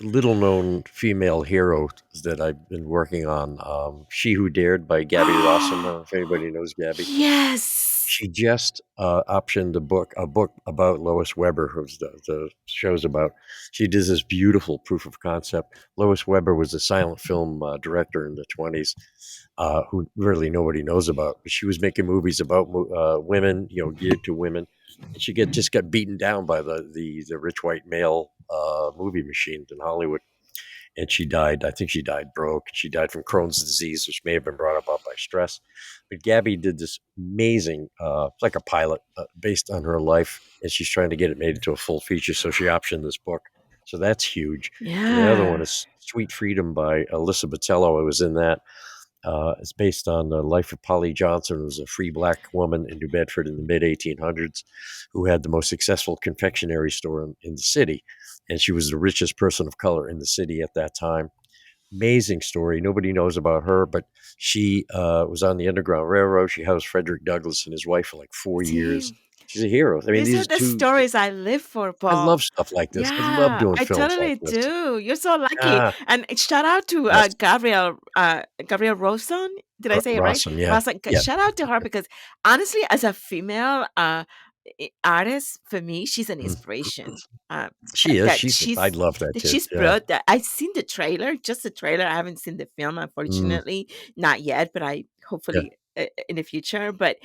[SPEAKER 2] little-known female heroes that I've been working on. She Who Dared by Gabby Rawson. I don't know if anybody knows Gabby.
[SPEAKER 4] Yes.
[SPEAKER 2] She just optioned a book about Lois Weber, who's the show's about. She did this beautiful proof of concept. Lois Weber was a silent film director in the 1920s, who really nobody knows about. But she was making movies about women, geared to women. And she just got beaten down by the rich white male movie machine in Hollywood. And she died. I think she died broke. She died from Crohn's disease, which may have been brought about by stress. But Gabby did this amazing, like a pilot based on her life, and she's trying to get it made into a full feature. So she optioned this book. So that's huge.
[SPEAKER 4] Yeah.
[SPEAKER 2] And the other one is Sweet Freedom by Alyssa Botello. I was in that. It's based on the life of Polly Johnson, who was a free black woman in New Bedford in the mid-1800s, who had the most successful confectionery store in the city. And she was the richest person of color in the city at that time. Amazing story. Nobody knows about her, but she was on the Underground Railroad. She housed Frederick Douglass and his wife for like 4 years. She's a hero. I mean,
[SPEAKER 4] these are the stories I live for, Paul.
[SPEAKER 2] I love stuff like this.
[SPEAKER 4] Yeah,
[SPEAKER 2] I love doing
[SPEAKER 4] I
[SPEAKER 2] films
[SPEAKER 4] totally
[SPEAKER 2] like this.
[SPEAKER 4] do. You're so lucky. And shout out to Gabrielle Roson. Did I say it right?
[SPEAKER 2] Rawson, yeah.
[SPEAKER 4] Shout out to her because honestly, as a female artist, for me, she's an inspiration.
[SPEAKER 2] She is. I love that.
[SPEAKER 4] She's brought that. I've seen the trailer, just the trailer. I haven't seen the film, unfortunately, not yet. But I hopefully in the future. But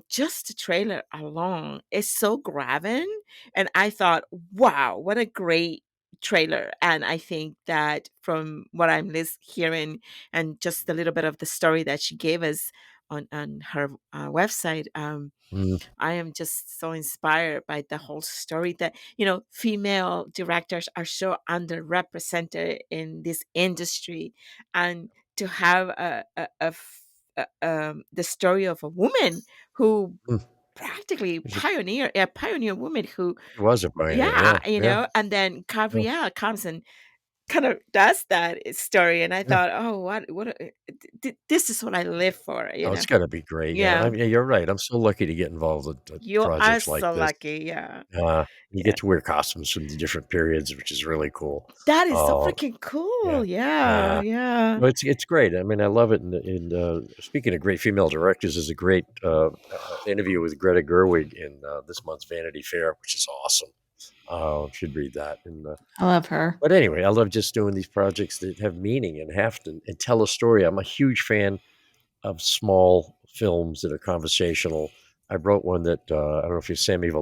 [SPEAKER 4] just the trailer alone is so grabbing, and I thought, wow, what a great trailer. And I think that from what I'm hearing and just a little bit of the story that she gave us on her website, I am just so inspired by the whole story that, female directors are so underrepresented in this industry, and to have the story of a woman who practically a pioneer woman who
[SPEAKER 2] was a pioneer.
[SPEAKER 4] And then Gabrielle comes and kind of does that story, and I thought, this is what I live for.
[SPEAKER 2] It's got to be great.
[SPEAKER 4] Yeah.
[SPEAKER 2] I mean, you're right. I'm so lucky to get involved with projects like this.
[SPEAKER 4] You are so lucky. Yeah.
[SPEAKER 2] You get to wear costumes from the different periods, which is really cool.
[SPEAKER 4] That is so freaking cool. Yeah.
[SPEAKER 2] Well, it's great. I mean, I love it. And speaking of great female directors, there's a great interview with Greta Gerwig in this month's Vanity Fair, which is awesome. Should read that. And
[SPEAKER 9] I love her.
[SPEAKER 2] But anyway, I love just doing these projects that have meaning and have to and tell a story. I'm a huge fan of small films that are conversational. I wrote one that I don't know if you've Samantha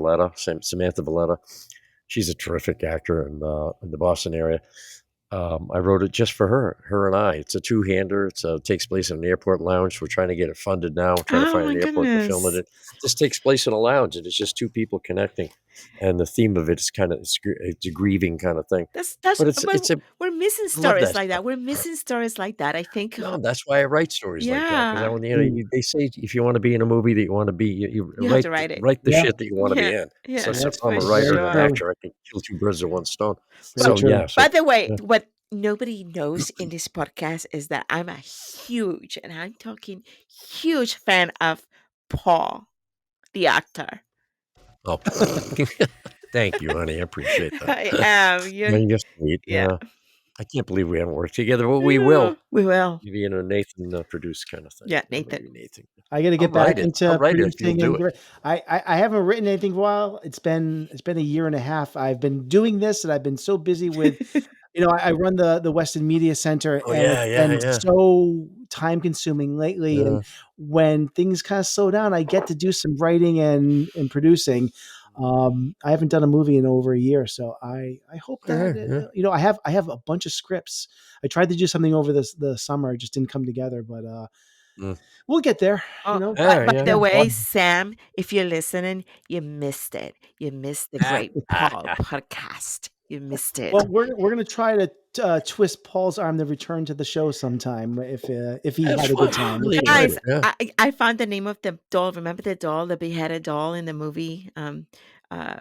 [SPEAKER 2] Valletta. She's a terrific actor in the Boston area. I wrote it just for her and I. It's a two-hander. It takes place in an airport lounge. We're trying to get it funded now. We're trying to find an airport to film it. It just takes place in a lounge, and it's just two people connecting. And the theme of it is it's a grieving kind of thing.
[SPEAKER 4] We're missing stories like that. We're missing stories like that. I think.
[SPEAKER 2] No, that's why I write stories like that. Because they say if you want to be in a movie that you want to be, you
[SPEAKER 4] have to write it.
[SPEAKER 2] Write the shit that you want to be in.
[SPEAKER 4] Yeah.
[SPEAKER 2] So if I'm a writer and an actor, I can kill two birds with one stone.
[SPEAKER 4] By the way, what nobody knows in this podcast is that I'm a huge, and I'm talking huge fan of Paul, the actor.
[SPEAKER 2] Oh, thank you, honey. I appreciate that.
[SPEAKER 4] I am.
[SPEAKER 2] You're sweet.
[SPEAKER 4] Yeah.
[SPEAKER 2] I can't believe we haven't worked together, but we will.
[SPEAKER 4] We will.
[SPEAKER 2] Maybe Nathan produced kind of thing.
[SPEAKER 4] Yeah, Nathan.
[SPEAKER 2] Maybe Nathan.
[SPEAKER 1] I got to get back into producing.
[SPEAKER 2] Do it.
[SPEAKER 1] I haven't written anything for a while. It's been a year and a half. I've been doing this, and I've been so busy with, I run the Weston Media Center, and it's been so time consuming lately. And when things kind of slow down, I get to do some writing and producing. I haven't done a movie in over a year, so I hope that I have a bunch of scripts. I tried to do something over the summer, it just didn't come together, but we'll get there.
[SPEAKER 4] By the way, Sam, if you're listening, you missed it. You missed the Great Paul podcast. You missed it.
[SPEAKER 1] Well, we're gonna try to twist Paul's arm to return to the show sometime if he had a good time.
[SPEAKER 4] Guys, I found the name of the doll. Remember the doll, the beheaded doll in the movie,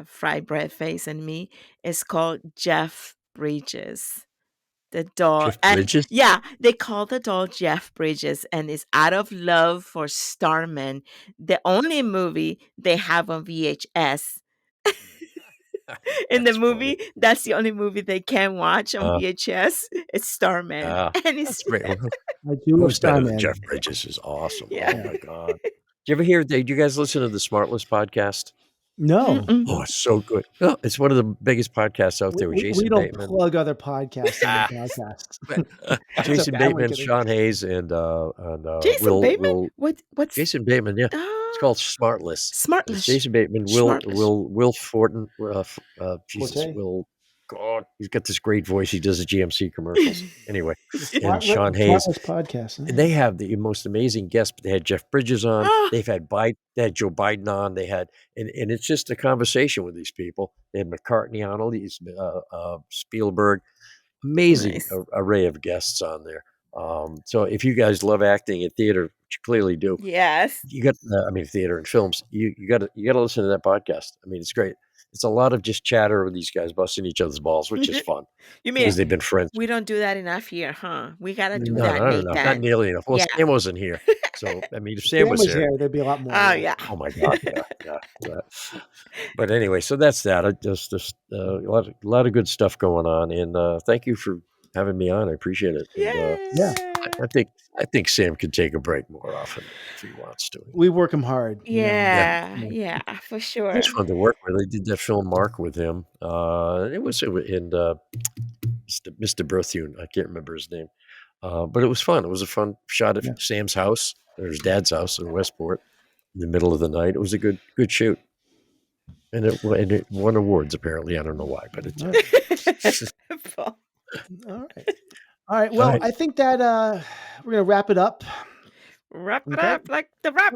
[SPEAKER 4] Fried Bread Face and Me? It's called Jeff Bridges. The doll,
[SPEAKER 2] Bridges?
[SPEAKER 4] Yeah, they call the doll Jeff Bridges, and it's out of love for Starman, the only movie they have on VHS. In the movie, that's the only movie they can watch on VHS. It's Starman, and it's
[SPEAKER 2] great.
[SPEAKER 1] I do love Starman.
[SPEAKER 2] Jeff Bridges is awesome.
[SPEAKER 4] Yeah.
[SPEAKER 2] Oh my god! Did you ever hear? Did you guys listen to the Smartless podcast?
[SPEAKER 1] No.
[SPEAKER 2] Oh, it's so good. Oh, it's one of the biggest podcasts out there with Jason
[SPEAKER 1] Bateman. We
[SPEAKER 2] Bateman.
[SPEAKER 1] don't plug other podcasts in the podcast.
[SPEAKER 2] Jason Bateman, Sean Hayes, and
[SPEAKER 4] Jason Bateman. What's
[SPEAKER 2] Jason Bateman? Yeah, it's called Smartless.
[SPEAKER 4] Smartless.
[SPEAKER 2] It's Jason Bateman, Will Thornton, Jesus,
[SPEAKER 1] Forte?
[SPEAKER 2] Will. God, he's got this great voice. He does the GMC commercials. Anyway, and Sean
[SPEAKER 1] Hayes
[SPEAKER 2] Hayes.
[SPEAKER 1] Podcast.
[SPEAKER 2] And they have the most amazing guests. They had Jeff Bridges on. They've had Biden. They had Joe Biden on. They had, and it's just a conversation with these people. They had McCartney on, all these Spielberg, amazing array of guests on there. So if you guys love acting in theater, which you clearly do,
[SPEAKER 4] yes,
[SPEAKER 2] you got. Theater and films. You got to listen to that podcast. I mean, it's great. It's a lot of just chatter with these guys busting each other's balls, which is fun.
[SPEAKER 4] You mean
[SPEAKER 2] because they've been friends?
[SPEAKER 4] We don't do that enough here, huh? We got to do
[SPEAKER 2] that.
[SPEAKER 4] No,
[SPEAKER 2] not nearly enough. Well, Sam wasn't here, so I mean, if Sam was here,
[SPEAKER 1] there'd be a lot more.
[SPEAKER 4] Oh yeah.
[SPEAKER 2] Oh my God, yeah. But anyway, so that's that. I just a lot of good stuff going on, and thank you for having me on. I appreciate it. And, I think Sam can take a break more often if he wants to.
[SPEAKER 1] We work him hard.
[SPEAKER 4] Yeah, for sure.
[SPEAKER 2] It's fun to work with. I did that film Mark with him. It was in Mr. Berthune. I can't remember his name, but it was fun. It was a fun shot at Sam's house or his dad's house in Westport in the middle of the night. It was a good shoot, and it won awards. Apparently, I don't know why, but it did.
[SPEAKER 1] All right. Well, I think that we're going to wrap it up.
[SPEAKER 4] Wrap it up like the wrap.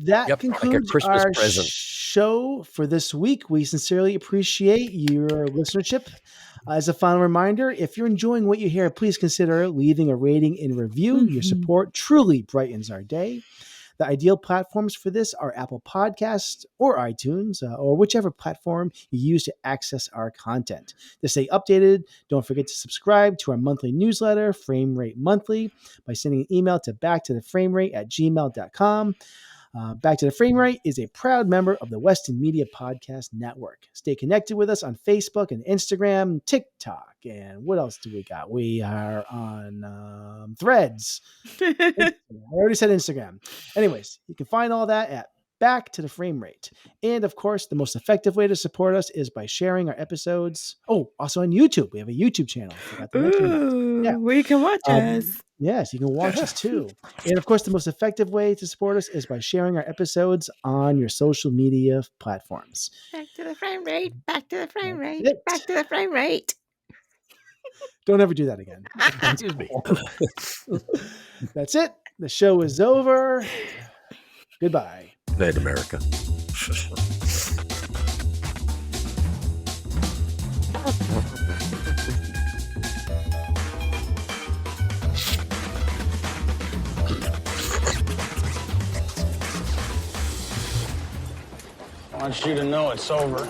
[SPEAKER 1] That concludes
[SPEAKER 2] like
[SPEAKER 1] our
[SPEAKER 2] present.
[SPEAKER 1] Show for this week. We sincerely appreciate your listenership. As a final reminder, if you're enjoying what you hear, please consider leaving a rating and review. Mm-hmm. Your support truly brightens our day. The ideal platforms for this are Apple Podcasts or iTunes or whichever platform you use to access our content. To stay updated, don't forget to subscribe to our monthly newsletter, Frame Rate Monthly, by sending an email to backtotheframerate@gmail.com. Back to the Frame Rate is a proud member of the Weston Media Podcast Network. Stay connected with us on Facebook and Instagram, TikTok, and what else do we got? We are on Threads. I already said Instagram. Anyways, you can find all that at Back to the Frame Rate. And of course, the most effective way to support us is by sharing our episodes. Oh, also on YouTube. We have a YouTube channel.
[SPEAKER 4] Where you can watch us.
[SPEAKER 1] Yes, you can watch us too. And of course, the most effective way to support us is by sharing our episodes on your social media platforms.
[SPEAKER 4] Back to the Frame Rate. Back to the Frame Rate. Back to the Frame Rate.
[SPEAKER 1] Don't ever do that again.
[SPEAKER 2] Excuse me.
[SPEAKER 1] That's it. The show is over. Goodbye.
[SPEAKER 2] Good night, America.
[SPEAKER 12] I want you to know it's over.